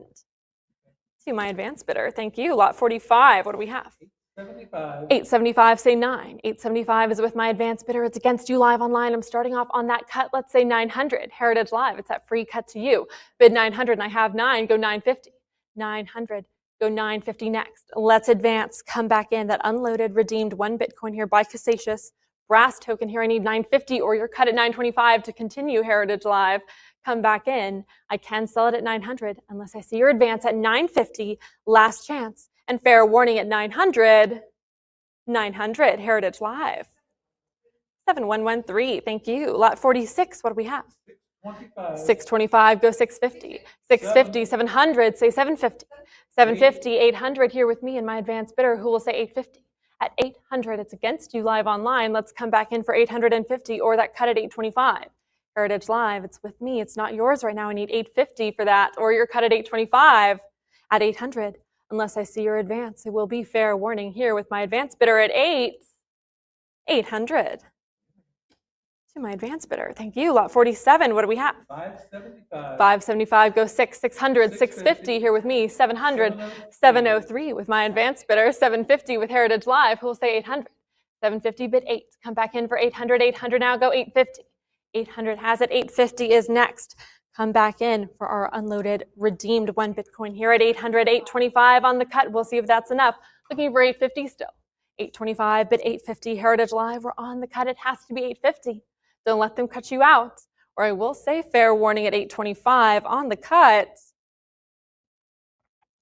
S1: To my advance bidder. Thank you. Lot 45. What do we have?
S2: 875.
S1: 875, say 9. 875 is with my advance bidder. It's against you live online. I'm starting off on that cut. Let's say 900. Heritage Live. It's that free cut to you. Bid 900 and I have 9. Go 950. 900. Go 950 next. Let's advance. Come back in. That unloaded, redeemed 1 Bitcoin here by Casacious. Brass token here. I need 950 or you're cut at 925 to continue Heritage Live. Come back in. I can sell it at 900 unless I see your advance at 950. Last chance. And fair warning at 900. 900. Heritage Live. 7113. Thank you. Lot 46. What do we have?
S2: 625.
S1: 625, go 650. 650, 700, say 750. 750, 800 here with me and my advance bidder who will say 850. At 800, it's against you live online. Let's come back in for 850 or that cut at 825. Heritage Live, it's with me. It's not yours right now. I need 850 for that or you're cut at 825 at 800. Unless I see your advance, it will be fair warning here with my advance bidder at 800. To my advance bidder. Thank you. Lot 47. What do we have?
S2: 575.
S1: 575, go 600, 650 here with me, 700, 703 with my advance bidder, 750 with Heritage Live, who will say 800. 750 bid 8. Come back in for 800, 800 now, go 850. 800 has it, 850 is next. Come back in for our unloaded, redeemed 1 Bitcoin here at 800, 825 on the cut. We'll see if that's enough. Looking for 850 still. 825 bid 850, Heritage Live, we're on the cut. It has to be 850. Don't let them cut you out. Or I will say fair warning at 825 on the cut.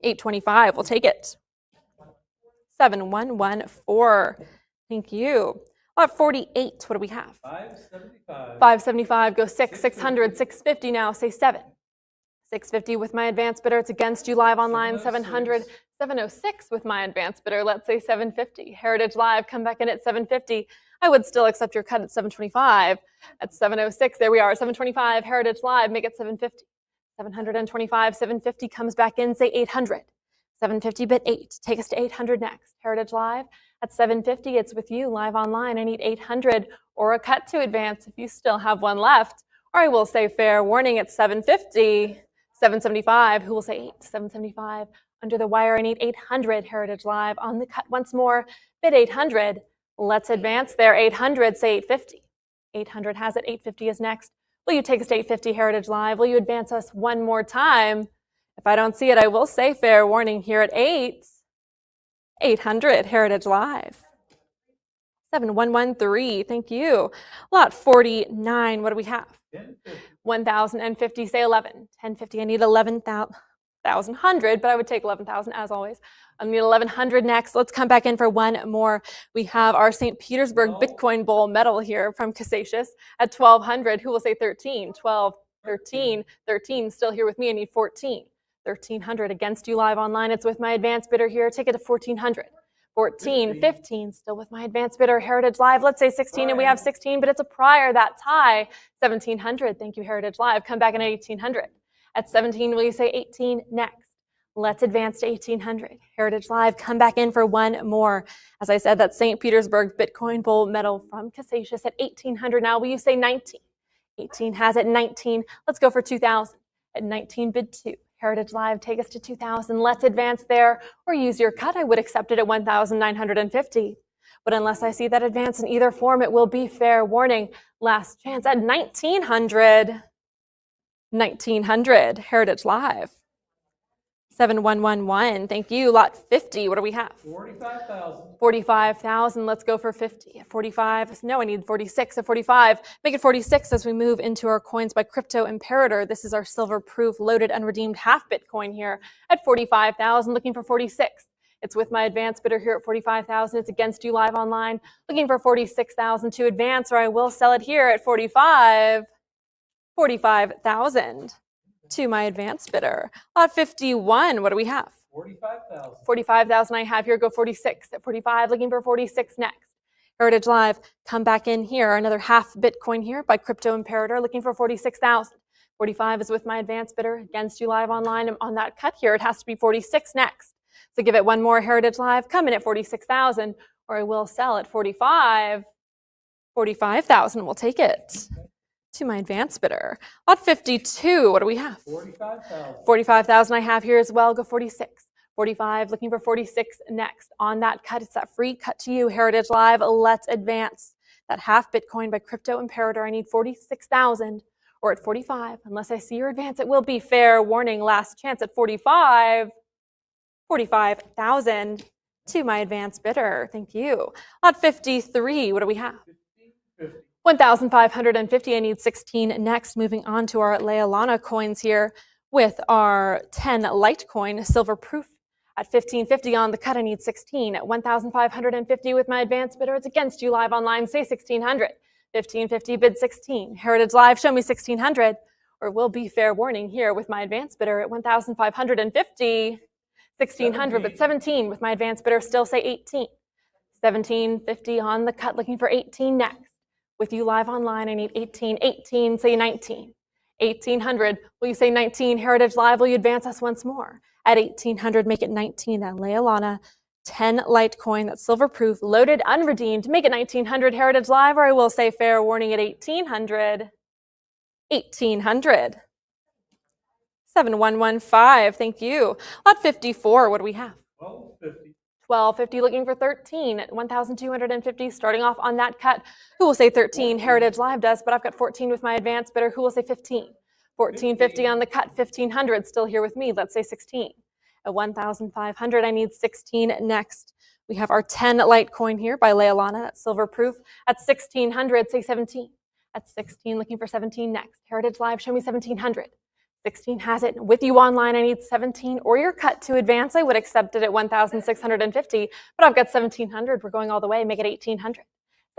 S1: 825, we'll take it. 7114. Thank you. Lot 48, what do we have?
S2: 575.
S1: 575, go 600, 650 now, say 7. 650 with my advance bidder. It's against you live online. 700, 706 with my advance bidder. Let's say 750. Heritage Live, come back in at 750. I would still accept your cut at 725. At 706, there we are. 725, Heritage Live, make it 750. 725, 750 comes back in, say 800. 750 bid 8. Take us to 800 next. Heritage Live at 750. It's with you live online. I need 800 or a cut to advance if you still have one left. Or I will say fair warning at 750. 775. Who will say 8? 775 under the wire. I need 800. Heritage Live on the cut once more. Bid 800. Let's advance there. 800. Say 850. 800 has it. 850 is next. Will you take us to 850 Heritage Live? Will you advance us one more time? If I don't see it, I will say fair warning here at 800 Heritage Live. 7113, thank you. Lot 49, what do we have? 1,050, say 11. 1050, I need 11,000. 1,100, but I would take 11,000 as always. I need 1,100 next. Let's come back in for one more. We have our St. Petersburg Bitcoin Bowl medal here from Casacious at 1,200. Who will say 13? 12, 13, 13. Still here with me. I need 14. 1,300 against you live online. It's with my advanced bidder here. Take it to 1,400. 14, 15, still with my advanced bidder, Heritage Live. Let's say 16, and we have 16, but it's a prior, that tie. 1,700. Thank you, Heritage Live. Come back in at 1,800. At 17, will you say 18 next? Let's advance to 1,800. Heritage Live, come back in for one more. As I said, that's St. Petersburg Bitcoin Bowl medal from Casacious at 1,800. Now, will you say 19? 18 has it. 19. Let's go for 2,000. At 19, bid 2. Heritage Live, take us to 2,000. Let's advance there or use your cut. I would accept it at 1,950. But unless I see that advance in either form, it will be fair warning. Last chance at 1,900. 1,900. Heritage Live. 7111. Thank you. Lot 50. What do we have?
S2: 45,000.
S1: 45,000. Let's go for 50. At 45. No, I need 46. At 45. Make it 46 as we move into our coins by Crypto Imperator. This is our silver proof loaded unredeemed half Bitcoin here at 45,000. Looking for 46. It's with my advanced bidder here at 45,000. It's against you live online. Looking for 46,000 to advance, or I will sell it here at 45,000 to my advanced bidder. Lot 51, what do we have?
S2: 45,000.
S1: 45,000 I have here, go 46. At 45, looking for 46 next. Heritage Live, come back in here. Another half Bitcoin here by Crypto Imperator, looking for 46,000. 45 is with my advanced bidder, against you live online. I'm on that cut here. It has to be 46 next. So give it one more, Heritage Live, come in at 46,000, or I will sell at 45,000. We'll take it to my advanced bidder. Lot 52, what do we have?
S2: 45,000.
S1: 45,000 I have here as well, go 46. 45, looking for 46 next. On that cut, it's that free cut to you, Heritage Live. Let's advance. That half Bitcoin by Crypto Imperator, I need 46,000, or at 45. Unless I see your advance, it will be fair warning. Last chance at 45,000 to my advanced bidder. Thank you. Lot 53, what do we have? 1,550. I need 16 next. Moving on to our Leilana coins here with our 10 Litecoin silver proof at 1,550 on the cut. I need 16 at 1,550 with my advanced bidder. It's against you live online. Say 1,600. 1,550 bid 16. Heritage Live, show me 1,600, or will be fair warning here with my advanced bidder at 1,550. 1,600, but 17 with my advanced bidder. Still say 18. 1,750 on the cut, looking for 18 next. With you live online, I need 18. 18, say 19. 1,800, will you say 19? Heritage Live, will you advance us once more? At 1,800, make it 19. That Leilana 10 Litecoin, that's silver proof, loaded, unredeemed. Make it 1,900, Heritage Live, or I will say fair warning at 1,800. 1,800. 7115, thank you. Lot 54, what do we have?
S2: 1250.
S1: 1,250, looking for 13 at 1,250, starting off on that cut. Who will say 13? Heritage Live does, but I've got 14 with my advanced bidder. Who will say 15? 1,450 on the cut, 1,500 still here with me. Let's say 16. At 1,500, I need 16 next. We have our 10 Litecoin here by Leilana, that's silver proof. At 1,600, say 17. At 16, looking for 17 next. Heritage Live, show me 1,700. 16 has it. With you online, I need 17 or your cut to advance. I would accept it at 1,650, but I've got 1,700. We're going all the way. Make it 1,800.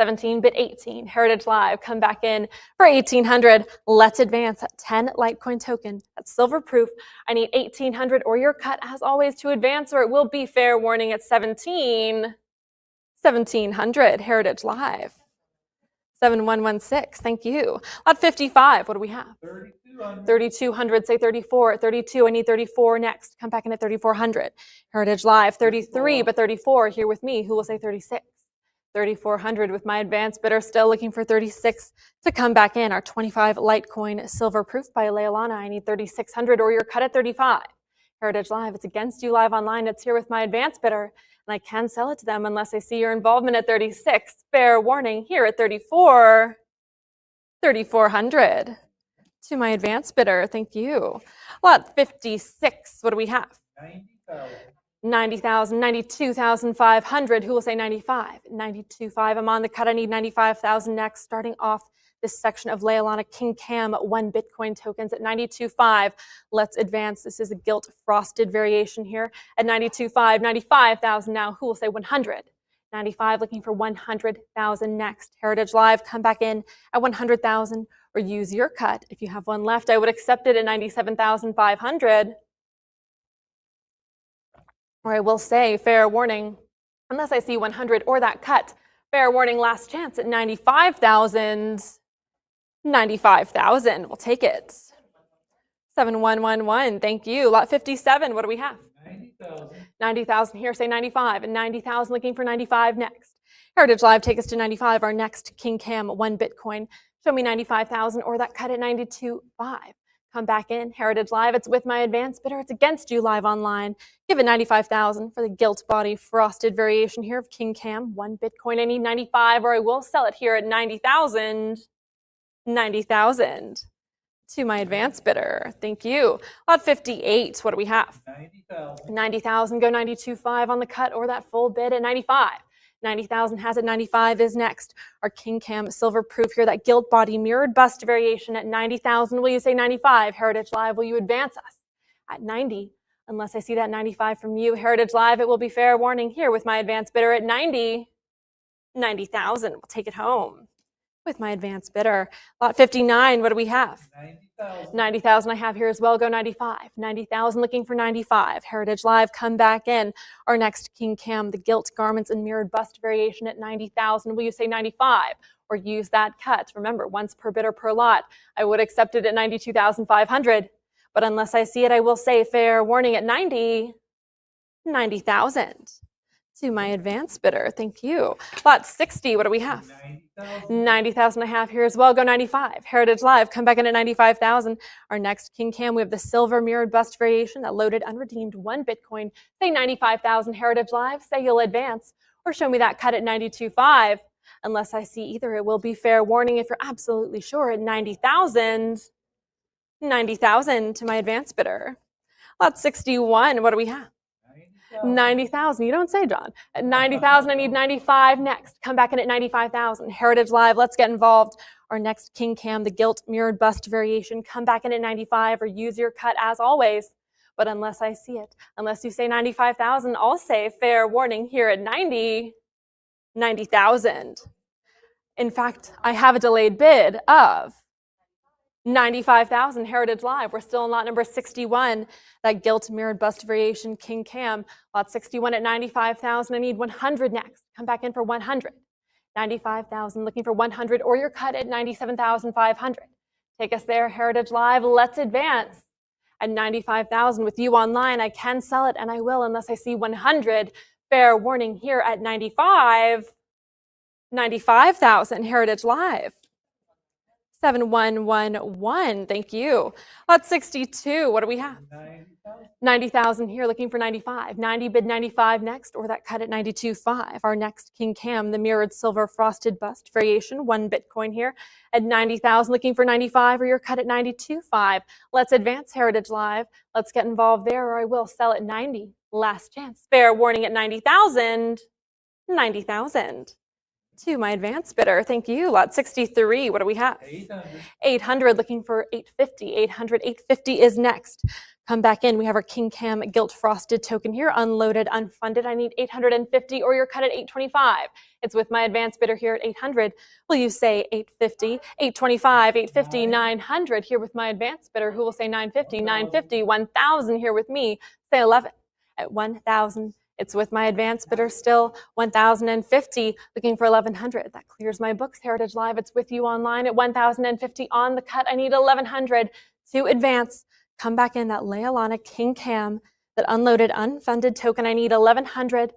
S1: 17 bid 18. Heritage Live, come back in for 1,800. Let's advance. 10 Litecoin token. That's silver proof. I need 1,800 or your cut as always to advance, or it will be fair warning at 1,700. Heritage Live. 7116. Thank you. Lot 55. What do we have?
S2: 3,200.
S1: 3,200. Say 34. At 32, I need 34 next. Come back in at 3,400. Heritage Live. 33, but 34 here with me. Who will say 36? 3,400 with my advanced bidder. Still looking for 36 to come back in. Our 25 Litecoin silver proof by Leilana. I need 3,600 or your cut at 35. Heritage Live. It's against you live online. It's here with my advanced bidder. And I can sell it to them unless I see your involvement at 36. Fair warning here at 34. 3,400 to my advanced bidder. Thank you. Lot 56. What do we have?
S2: 90,000.
S1: 90,000, 92,500. Who will say 95? 92.5. I'm on the cut. I need 95,000 next. Starting off this section of Leilani King Cam 1 Bitcoin tokens at 92.5. Let's advance. This is a gilt frosted variation here at 92.5, 95,000 now. Who will say 100? 95 looking for 100,000 next. Heritage Live, come back in at 100,000 or use your cut. If you have one left, I would accept it at 97,500. Or I will say, fair warning, unless I see 100 or that cut. Fair warning, last chance at 95,000. 95,000, we'll take it. 7111, thank you. Lot 57, what do we have?
S2: 90,000.
S1: 90,000 here, say 95, and 90,000 looking for 95 next. Heritage Live, take us to 95, our next King Cam 1 Bitcoin. Show me 95,000 or that cut at 92.5. Come back in, Heritage Live, it's with my advanced bidder, it's against you live online. Give it 95,000 for the gilt body frosted variation here of King Cam 1 Bitcoin. I need 95 or I will sell it here at 90,000. 90,000 to my advanced bidder. Thank you. Lot 58, what do we have?
S2: 90,000.
S1: 90,000, go 92.5 on the cut or that full bid at 95. 90,000 has it, 95 is next. Our King Cam silver proof here, that gilt body mirrored bust variation at 90,000. Will you say 95? Heritage Live, will you advance us at 90? Unless I see that 95 from you, Heritage Live, it will be fair warning here with my advanced bidder at 90. 90,000, we'll take it home with my advanced bidder. Lot 59, what do we have?
S2: 90,000.
S1: 90,000 I have here as well, go 95. 90,000 looking for 95. Heritage Live, come back in. Our next King Cam, the gilt garments and mirrored bust variation at 90,000. Will you say 95 or use that cut? Remember, once per bidder per lot. I would accept it at 92,500, but unless I see it, I will say fair warning at 90. 90,000 to my advanced bidder. Thank you. Lot 60, what do we have?
S2: 90,000.
S1: 90,000 I have here as well, go 95. Heritage Live, come back in at 95,000. Our next King Cam, we have the silver mirrored bust variation, that loaded unredeemed 1 Bitcoin. Say 95,000 Heritage Live, say you'll advance, or show me that cut at 92.5. Unless I see either, it will be fair warning if you're absolutely sure at 90,000. 90,000 to my advanced bidder. Lot 61, what do we have? 90,000. You don't say, John. At 90,000, I need 95 next. Come back in at 95,000. Heritage Live, let's get involved. Our next King Cam, the gilt mirrored bust variation. Come back in at 95 or use your cut as always. But unless I see it, unless you say 95,000, I'll say fair warning here at 90,000. In fact, I have a delayed bid of 95,000 Heritage Live. We're still in lot number 61, that gilt mirrored bust variation King Cam. Lot 61 at 95,000. I need 100 next. Come back in for 100. 95,000, looking for 100 or your cut at 97,500. Take us there, Heritage Live. Let's advance at 95,000 with you online. I can sell it and I will unless I see 100. Fair warning here at 95,000 Heritage Live. 7111, thank you. Lot 62, what do we have?
S2: 90,000.
S1: 90,000 here, looking for 95. 90 bid 95 next, or that cut at 92.5. Our next King Cam, the mirrored silver frosted bust variation, 1 Bitcoin here at 90,000, looking for 95, or your cut at 92.5. Let's advance, Heritage Live. Let's get involved there, or I will sell at 90. Last chance. Fair warning at 90,000. 90,000. To my advanced bidder. Thank you. Lot 63. What do we have?
S2: 800.
S1: 800, looking for 850. 850 is next. Come back in. We have our King Cam gilt frosted token here, unloaded, unfunded. I need 850 or you're cut at 825. It's with my advanced bidder here at 800. Will you say 850, 825, 850, 900 here with my advanced bidder? Who will say 950, 950, 1,000 here with me? Say 11 at 1,000. It's with my advanced bidder still, 1,050, looking for 1,100. That clears my books, Heritage Live. It's with you online at 1,050 on the cut. I need 1,100 to advance. Come back in, that Leilani King Cam, that unloaded, unfunded token. I need 1,100,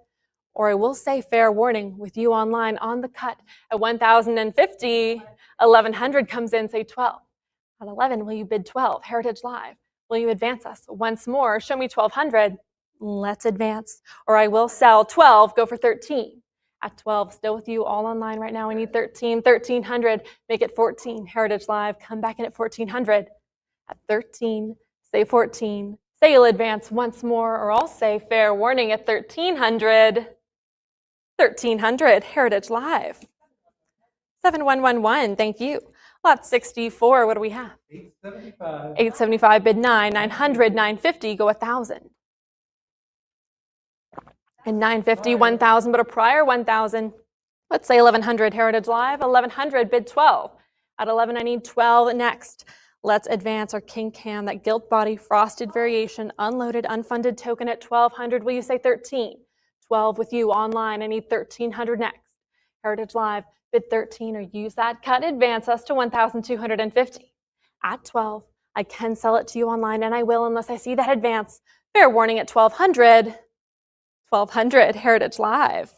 S1: or I will say fair warning with you online on the cut at 1,050. 1,100 comes in, say 12. At 11, will you bid 12? Heritage Live, will you advance us once more? Show me 1,200. Let's advance, or I will sell 12, go for 13. At 12, still with you all online right now. I need 13, 1,300, make it 14. Heritage Live, come back in at 1,400. At 13, say 14. Say you'll advance once more, or I'll say fair warning at 1,300. 1,300, Heritage Live. 7111, thank you. Lot 64, what do we have?
S2: 875.
S1: 875, bid 9, 900, 950, go 1,000. And 950, 1,000, but a prior 1,000. Let's say 1,100, Heritage Live, 1,100, bid 12. At 11, I need 12 next. Let's advance our King Cam, that gilt body, frosted variation, unloaded, unfunded token at 1,200. Will you say 13? 12 with you online. I need 1,300 next. Heritage Live, bid 13, or use that cut and advance us to 1,250. At 12, I can sell it to you online, and I will unless I see that advance. Fair warning at 1,200. 1,200, Heritage Live.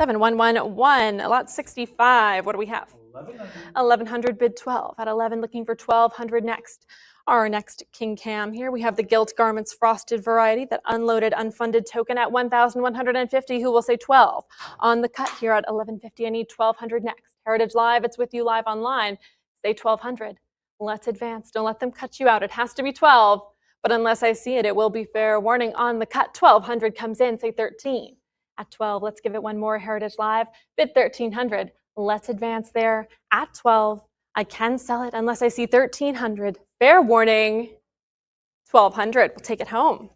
S1: 7111, lot 65. What do we have?
S2: 1,100.
S1: 1,100, bid 12. At 11, looking for 1,200 next. Our next King Cam here, we have the gilt garments frosted variety, that unloaded unfunded token at 1,150. Who will say 12? On the cut here at 1150, I need 1,200 next. Heritage Live, it's with you live online. Say 1,200. Let's advance. Don't let them cut you out. It has to be 12. But unless I see it, it will be fair warning on the cut. 1,200 comes in, say 13. At 12, let's give it one more, Heritage Live. Bid 1,300. Let's advance there. At 12, I can sell it unless I see 1,300. Fair warning, 1,200. We'll take it home.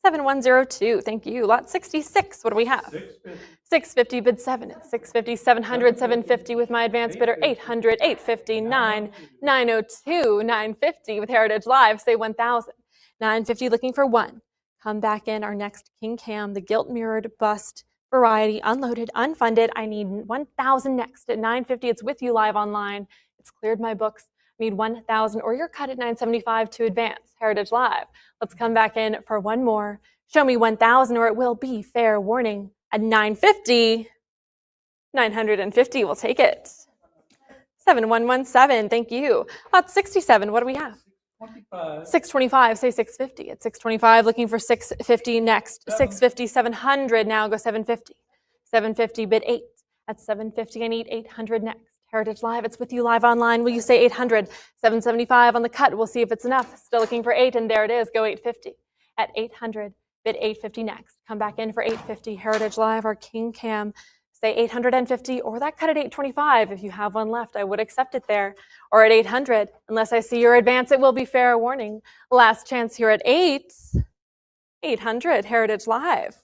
S1: 7102, thank you. Lot 66, what do we have?
S2: 650.
S1: 650, bid 7. 650, 700, 750 with my advance bidder. 800, 850, 9, 902, 950 with Heritage Live. Say 1,000. 950, looking for 1. Come back in our next King Cam, the gilt mirrored bust variety, unloaded, unfunded. I need 1,000 next at 950. It's with you live online. It's cleared my books. I need 1,000 or your cut at 975 to advance. Heritage Live. Let's come back in for one more. Show me 1,000 or it will be fair warning at 950. 950, we'll take it. 7117, thank you. Lot 67, what do we have?
S2: 25.
S1: 625, say 650. At 625, looking for 650 next. 650, 700, now go 750. 750, bid 8. At 750, I need 800 next. Heritage Live, it's with you live online. Will you say 800? 775 on the cut. We'll see if it's enough. Still looking for 8, and there it is. Go 850. At 800, bid 850 next. Come back in for 850. Heritage Live, our King Cam. Say 850 or that cut at 825. If you have one left, I would accept it there. Or at 800, unless I see your advance, it will be fair warning. Last chance here at 800, Heritage Live.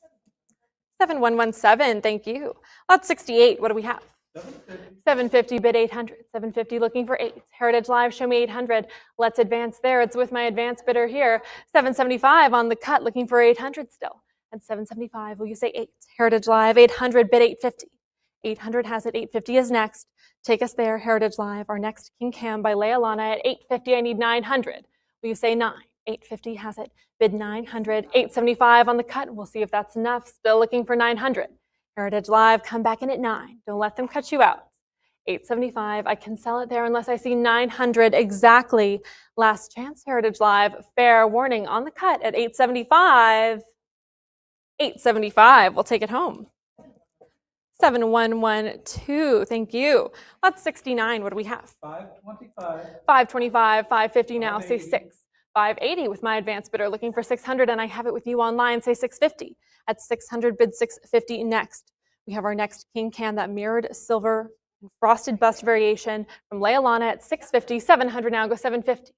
S1: 7117, thank you. Lot 68, what do we have?
S2: 750.
S1: 750, bid 800. 750, looking for 8. Heritage Live, show me 800. Let's advance there. It's with my advance bidder here. 775 on the cut, looking for 800 still. At 775, will you say 8? Heritage Live, 800, bid 850. 800 has it, 850 is next. Take us there, Heritage Live. Our next King Cam by Leilana at 850, I need 900. Will you say 9? 850 has it, bid 900. 875 on the cut, we'll see if that's enough. Still looking for 900. Heritage Live, come back in at 9. Don't let them cut you out. 875, I can sell it there unless I see 900 exactly. Last chance, Heritage Live. Fair warning on the cut at 875. 875, we'll take it home. 7112, thank you. Lot 69, what do we have?
S2: 525.
S1: 525, 550 now, say
S2: 580.
S1: 6. 580 with my advance bidder, looking for 600, and I have it with you online, say 650. At 600, bid 650 next. We have our next King Cam, that mirrored silver and frosted bust variation from Leilana at 650. 700 now, go 750.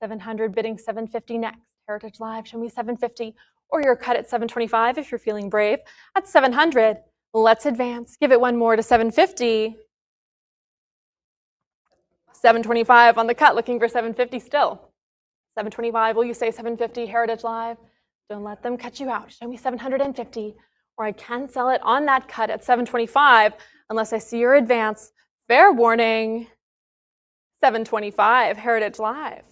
S1: 700, bidding 750 next. Heritage Live, show me 750. Or your cut at 725 if you're feeling brave. At 700, let's advance. Give it one more to 750. 725 on the cut, looking for 750 still. 725, will you say 750, Heritage Live? Don't let them cut you out. Show me 750, or I can sell it on that cut at 725 unless I see your advance. Fair warning, 725, Heritage Live.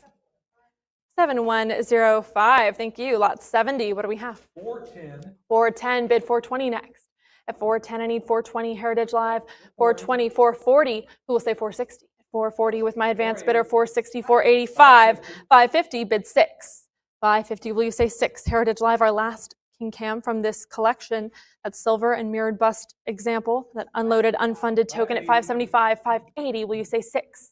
S1: 7105, thank you. Lot 70, what do we have?
S2: 410.
S1: 410, bid 420 next. At 410, I need 420, Heritage Live. 420, 440, who will say 460? 440 with my advance bidder, 460, 485, 550, bid 6. 550, will you say 6? Heritage Live, our last King Cam from this collection. That silver and mirrored bust example, that unloaded, unfunded token at 575, 580, will you say 6?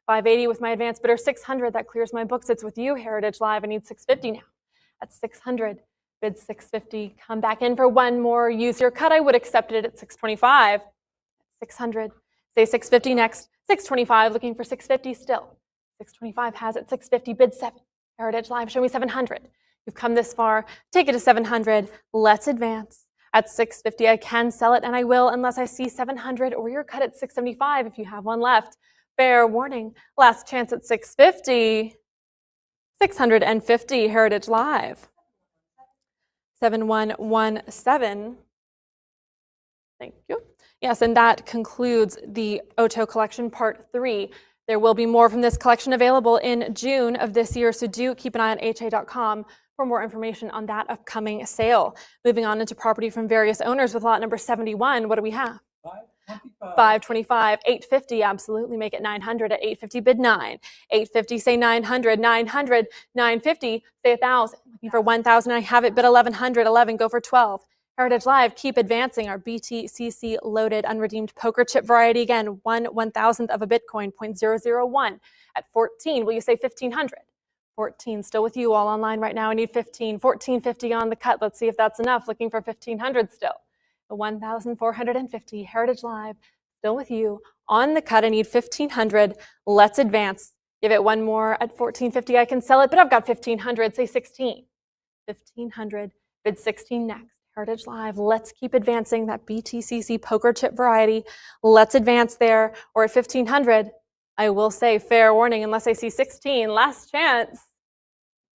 S1: 580 with my advance bidder, 600, that clears my books. It's with you, Heritage Live. I need 650 now. At 600, bid 650. Come back in for one more. Use your cut. I would accept it at 625. 600, say 650 next. 625, looking for 650 still. 625 has it, 650, bid 7. Heritage Live, show me 700. You've come this far, take it to 700. Let's advance. At 650, I can sell it, and I will unless I see 700 or you're cut at 675 if you have one left. Fair warning, last chance at 650. 650, Heritage Live. 7117. Thank you. Yes, and that concludes the Otoh collection part 3. There will be more from this collection available in June of this year, so do keep an eye on ha.com for more information on that upcoming sale. Moving on into property from various owners with lot number 71, what do we have? 525, 850, absolutely, make it 900 at 850, bid 9. 850, say 900, 900, 950, say 1,000. Looking for 1,000, I have it, bid 1,100, 11, go for 12. Heritage Live, keep advancing. Our BTCC loaded unredeemed poker chip variety again, 1/1000th of a Bitcoin, 0.001 at 14. Will you say 1,500? 14, still with you all online right now. I need 15, 1450 on the cut. Let's see if that's enough. Looking for 1,500 still. 1,450, Heritage Live, still with you on the cut. I need 1,500. Let's advance. Give it one more at 1,450. I can sell it, but I've got 1,500. Say 16. 1,500. Bid 16 next. Heritage Live, let's keep advancing that BTCC poker chip variety. Let's advance there. Or at 1,500, I will say fair warning unless I see 16. Last chance.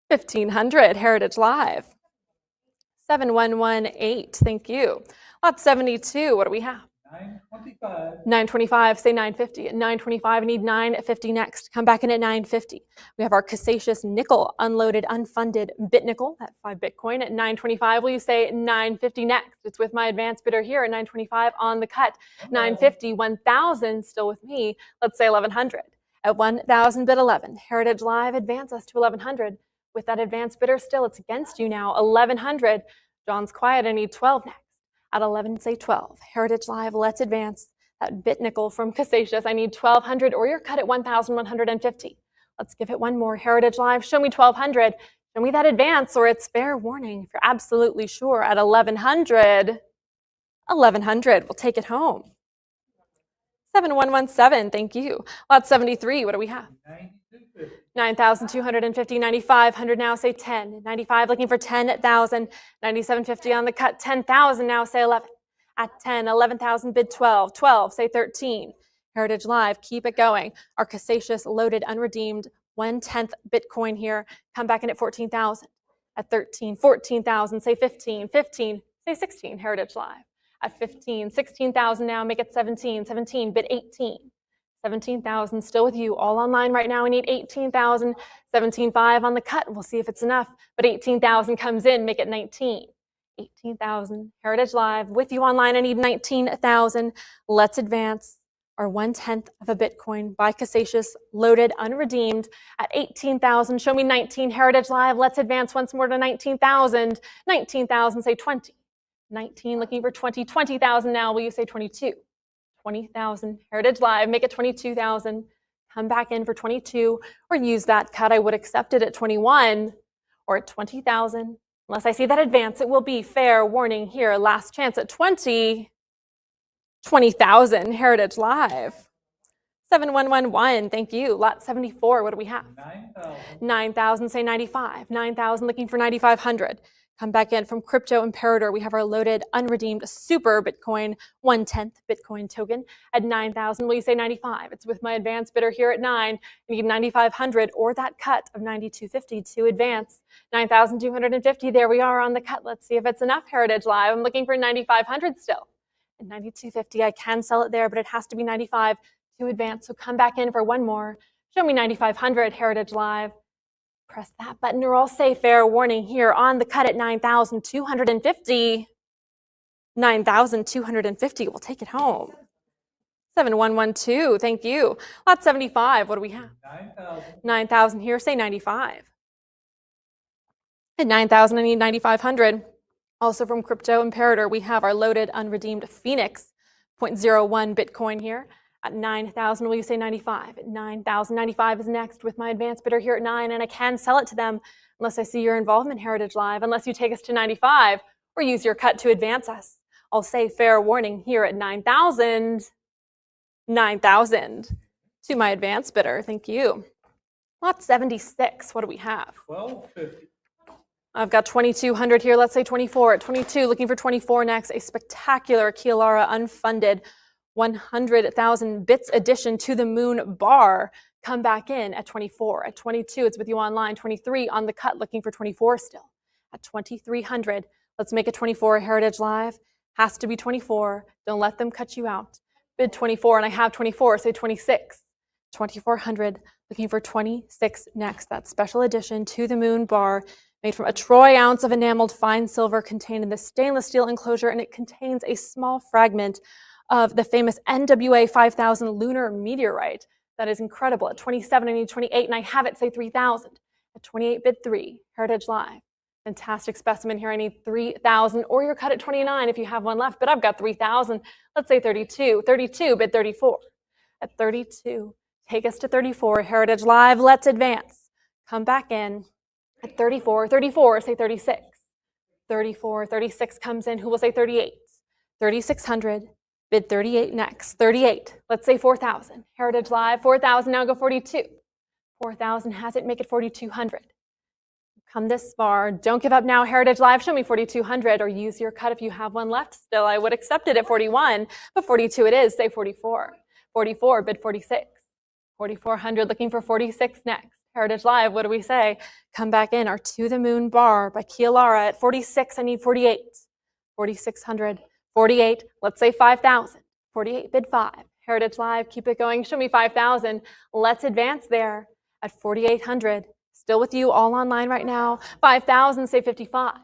S1: 1,500. Heritage Live. 7118. Thank you. Lot 72. What do we have?
S2: 925.
S1: 925, say 950. At 925, I need 950 next. Come back in at 950. We have our Casasious nickel, unloaded, unfunded bit nickel, that 5 Bitcoin at 925. Will you say 950 next? It's with my advanced bidder here at 925 on the cut. 950, 1,000, still with me. Let's say 1,100. At 1,000, bid 11. Heritage Live, advance us to 1,100. With that advanced bidder still, it's against you now. 1,100. John's quiet. I need 12 next. At 11, say 12. Heritage Live, let's advance. That bit nickel from Casasious, I need 1,200 or you're cut at 1,150. Let's give it one more. Heritage Live, show me 1,200. Show me that advance or it's fair warning if you're absolutely sure at 1,100. 1,100, we'll take it home. 7117, thank you. Lot 73, what do we have? 9,250, 9,500 now, say 10. 95, looking for 10,000. 97.50 on the cut, 10,000 now, say 11. At 10, 11,000, bid 12. 12, say 13. Heritage Live, keep it going. Our Casasious loaded unredeemed 1/10 Bitcoin here. Come back in at 14,000. At 13, 14,000, say 15. 15, say 16. Heritage Live. At 15, 16,000 now, make it 17. 17, bid 18. 17,000 still with you all online right now. I need 18,000, 17.5 on the cut. We'll see if it's enough, but 18,000 comes in, make it 19. 18,000, Heritage Live with you online. I need 19,000. Let's advance. Our 1/10 of a Bitcoin by Casasious, loaded, unredeemed at 18,000. Show me 19, Heritage Live. Let's advance once more to 19,000. 19,000, say 20. 19, looking for 20. 20,000 now. Will you say 22? 20,000. Heritage Live, make it 22,000. Come back in for 22 or use that cut. I would accept it at 21 or at 20,000. Unless I see that advance, it will be fair warning here. Last chance at 20. 20,000. Heritage Live. 7111. Thank you. Lot 74. What do we have?
S2: 9,000.
S1: 9,000. Say 95. 9,000. Looking for 9,500. Come back in from Crypto Imperator. We have our loaded, unredeemed Super Bitcoin 1/10 Bitcoin token at 9,000. Will you say 95? It's with my advanced bidder here at 9. You need 9,500 or that cut of 9,250 to advance. 9,250. There we are on the cut. Let's see if it's enough. Heritage Live. I'm looking for 9,500 still. At 9,250, I can sell it there, but it has to be 95 to advance. So come back in for one more. Show me 9,500. Heritage Live. Press that button or I'll say fair warning here on the cut at 9,250. 9,250. We'll take it home. 7112. Thank you. Lot 75. What do we have?
S2: 9,000.
S1: 9,000 here. Say 95. At 9,000, I need 9,500. Also from Crypto Imperator, we have our loaded, unredeemed Phoenix 0.01 Bitcoin here. At 9,000, will you say 95? At 9,000, 95 is next with my advanced bidder here at 9, and I can sell it to them unless I see your involvement, Heritage Live, unless you take us to 95 or use your cut to advance us. I'll say fair warning here at 9,000. 9,000. to my advance bidder. Thank you. Lot 76. What do we have?
S2: 1250.
S1: I've got 2,200 here. Let's say 24 at 22. Looking for 24 next. A spectacular Kielara unfunded 100,000 bits addition to the moon bar. Come back in at 24. At 22, it's with you online. 23 on the cut. Looking for 24 still. At 2,300. Let's make it 24. Heritage Live. Has to be 24. Don't let them cut you out. Bid 24, and I have 24. Say 26. 2,400. Looking for 26 next. That special addition to the moon bar, made from a troy ounce of enameled fine silver contained in the stainless steel enclosure, and it contains a small fragment of the famous NWA 5000 lunar meteorite. That is incredible. At 27, I need 28, and I have it. Say 3,000. At 28, bid 3. Heritage Live. Fantastic specimen here. I need 3,000, or you're cut at 29 if you have one left, but I've got 3,000. Let's say 32. 32, bid 34. At 32, take us to 34. Heritage Live, let's advance. Come back in at 34. 34, say 36. 34, 36 comes in. Who will say 38? 3,600, bid 38 next. 38, let's say 4,000. Heritage Live, 4,000, now go 42. 4,000 has it, make it 4,200. Come this far. Don't give up now. Heritage Live, show me 4,200, or use your cut if you have one left still. I would accept it at 41, but 42 it is. Say 44. 44, bid 46. 4,400, looking for 46 next. Heritage Live, what do we say? Come back in. Our To the Moon bar by Kielara at 46. I need 48. 4,600. 48, let's say 5,000. 48, bid 5. Heritage Live, keep it going. Show me 5,000. Let's advance there at 4,800. Still with you, all online right now. 5,000, say 55.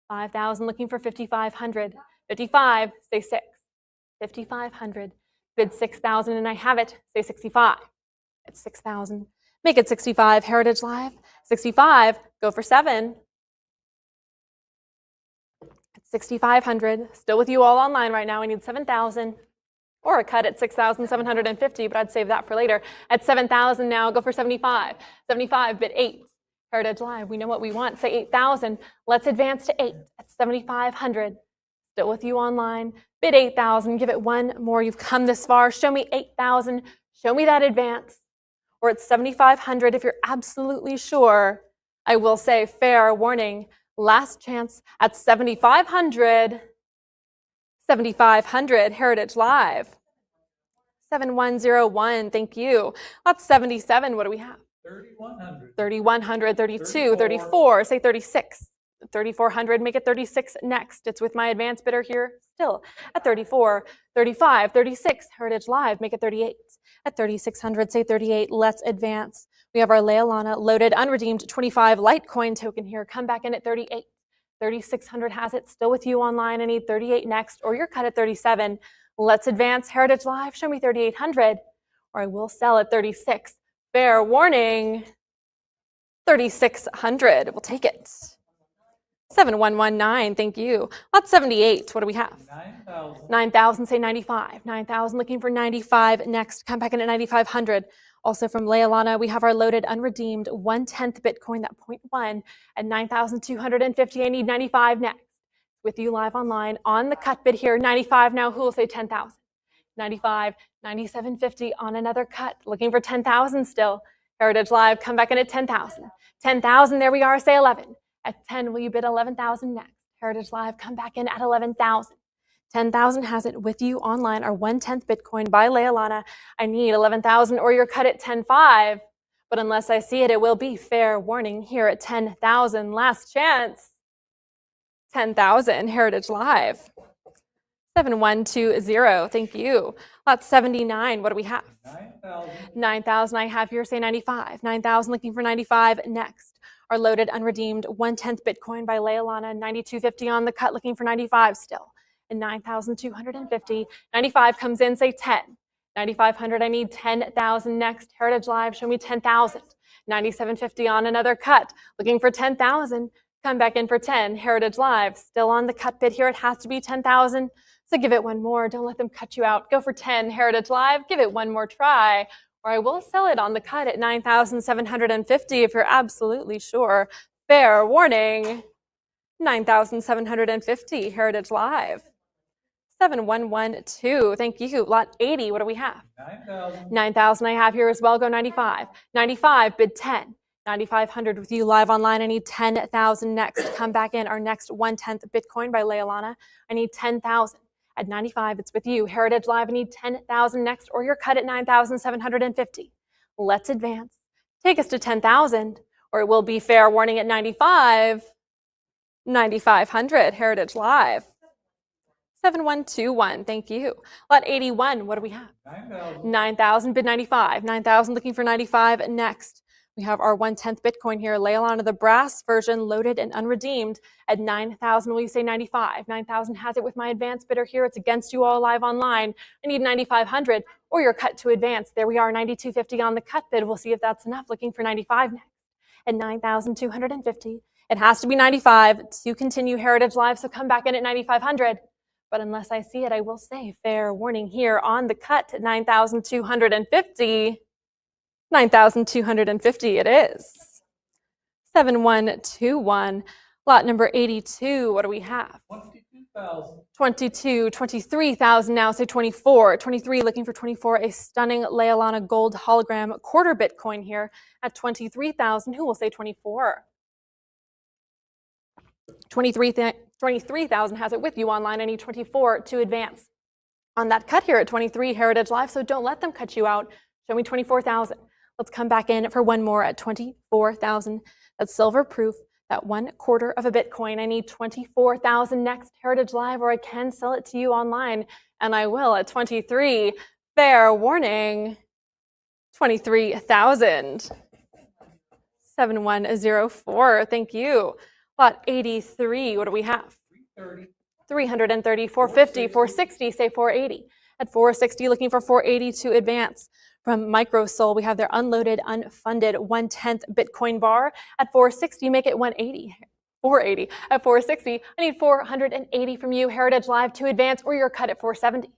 S1: 5,000, looking for 5,500. 55, say 6. 5,500, bid 6,000, and I have it. Say 65. It's 6,000. Make it 65. Heritage Live. 65, go for 7. It's 6,500. Still with you, all online right now. I need 7,000. Or a cut at 6,750, but I'd save that for later. At 7,000 now, go for 75. 75, bid 8. Heritage Live, we know what we want. Say 8,000. Let's advance to 8 at 7,500. Still with you online. Bid 8,000. Give it one more. You've come this far. Show me 8,000. Show me that advance. Or at 7,500, if you're absolutely sure, I will say fair warning. Last chance at 7,500. 7,500, Heritage Live. 7101, thank you. That's 77, what do we have?
S2: 3,100.
S1: 3,100, 32, 34, say 36. 3,400, make it 36 next. It's with my advance bidder here still at 34, 35, 36, Heritage Live, make it 38. At 3,600, say 38, let's advance. We have our Leilana loaded, unredeemed 25 Litecoin token here. Come back in at 38. 3,600 has it. Still with you online. I need 38 next, or you're cut at 37. Let's advance. Heritage Live, show me 3,800, or I will sell at 36. Fair warning. 3,600. We'll take it. 7119. Thank you. Lot 78. What do we have?
S2: 9,000.
S1: 9,000. Say 95. 9,000. Looking for 95 next. Come back in at 9,500. Also from Leilana, we have our loaded unredeemed 1/10 Bitcoin, that 0.1 at 9,250. I need 95 next. With you live online on the cut bid here. 95 now. Who will say 10,000? 95, 9,750 on another cut. Looking for 10,000 still. Heritage Live, come back in at 10,000. 10,000. There we are. Say 11. At 10, will you bid 11,000 next? Heritage Live, come back in at 11,000. 10,000 has it. With you online, our 1/10 Bitcoin by Leilana. I need 11,000, or you're cut at 10.5. But unless I see it, it will be fair warning here at 10,000. Last chance. 10,000. Heritage Live. 7120. Thank you. Lot 79. What do we have?
S2: 9,000.
S1: 9,000. I have here. Say 95. 9,000. Looking for 95 next. Our loaded unredeemed 1/10 Bitcoin by Leilana. 9250 on the cut. Looking for 95 still. And 9,250. 95 comes in. Say 10. 9,500. I need 10,000 next. Heritage Live, show me 10,000. 9750 on another cut. Looking for 10,000. Come back in for 10. Heritage Live, still on the cut bid here. It has to be 10,000. So give it one more. Don't let them cut you out. Go for 10. Heritage Live, give it one more try. Or I will sell it on the cut at 9,750 if you're absolutely sure. Fair warning. 9,750. Heritage Live. 7112. Thank you. Lot 80. What do we have?
S2: 9,000.
S1: 9,000 I have here as well. Go 95. 95, bid 10. 9,500 with you live online. I need 10,000 next. Come back in. Our next 1/10 Bitcoin by Leilana. I need 10,000. At 95, it's with you. Heritage Live, I need 10,000 next, or you're cut at 9,750. Let's advance. Take us to 10,000, or it will be fair warning at 95. 9,500. Heritage Live. 7121. Thank you. Lot 81. What do we have?
S2: 9,000.
S1: 9,000, bid 95. 9,000 looking for 95 next. We have our 1/10 Bitcoin here. Leilana, the brass version, loaded and unredeemed at 9,000. Will you say 95? 9,000 has it with my advance bidder here. It's against you all live online. I need 9,500 or you're cut to advance. There we are, 9,250 on the cut bid. We'll see if that's enough. Looking for 95 next at 9,250. It has to be 95 to continue Heritage Live, so come back in at 9,500. But unless I see it, I will say fair warning here on the cut at 9,250. 9,250 it is. 7121. Lot number 82. What do we have?
S2: 22,000.
S1: 22, 23,000 now. Say 24. 23 looking for 24. A stunning Leilana gold hologram quarter Bitcoin here at 23,000. Who will say 24? 23,000 has it with you online. I need 24 to advance. On that cut here at 23, Heritage Live, so don't let them cut you out. Show me 24,000. Let's come back in for one more at 24,000. That's silver proof, that 1/4 of a Bitcoin. I need 24,000 next, Heritage Live, or I can sell it to you online, and I will at 23. Fair warning, 23,000. 7104. Thank you. Lot 83. What do we have?
S2: 330.
S1: 330, 450, 460, say 480. At 460, looking for 480 to advance. From MicroSoul, we have their unloaded, unfunded 1/10 Bitcoin bar. At 460, make it 180. 480. At 460, I need 480 from you, Heritage Live, to advance, or you're cut at 470.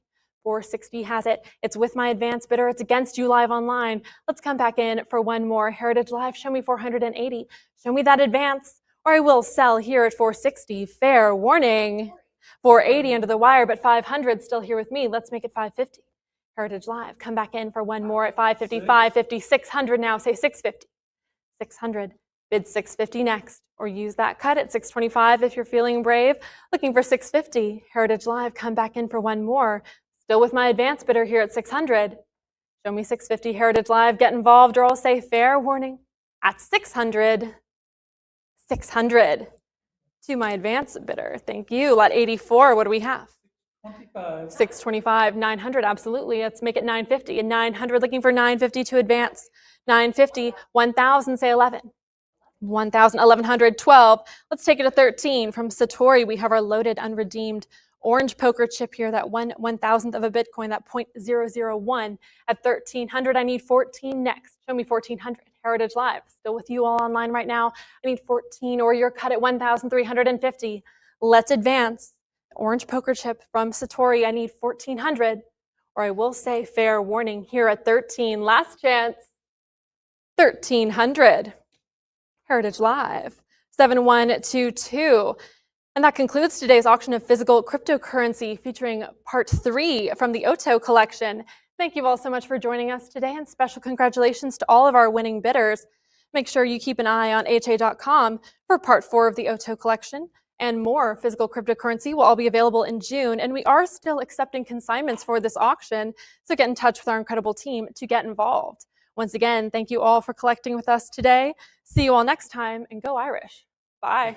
S1: 460 has it. It's with my advance bidder. It's against you live online. Let's come back in for one more. Heritage Live, show me 480. Show me that advance, or I will sell here at 460. Fair warning. 480 under the wire, but 500 still here with me. Let's make it 550. Heritage Live, come back in for one more at 550, 550, 600 now. Say 650. 600. Bid 650 next, or use that cut at 625 if you're feeling brave. Looking for 650. Heritage Live, come back in for one more. Still with my advance bidder here at 600. Show me 650. Heritage Live, get involved, or I'll say fair warning at 600. 600 to my advance bidder. Thank you. Lot 84. What do we have?
S2: 25.
S1: 625, 900, absolutely. Let's make it 950. And 900, looking for 950 to advance. 950, 1,000, say 11. 1,000, 1,100, 12. Let's take it to 13. From Satori, we have our loaded, unredeemed orange poker chip here, that 1/1000th of a Bitcoin, that 0.001 at 1,300. I need 14 next. Show me 1,400. Heritage Live, still with you all online right now. I need 14, or you're cut at 1,350. Let's advance. Orange poker chip from Satori. I need 1,400, or I will say fair warning here at 13. Last chance. 1,300. Heritage Live. 7122. And that concludes today's auction of physical cryptocurrency, featuring part 3 from the Otoh collection. Thank you all so much for joining us today, and special congratulations to all of our winning bidders. Make sure you keep an eye on ha.com for part 4 of the Otoh collection. And more physical cryptocurrency will all be available in June, and we are still accepting consignments for this auction, so get in touch with our incredible team to get involved. Once again, thank you all for collecting with us today. See you all next time, and go Irish. Bye.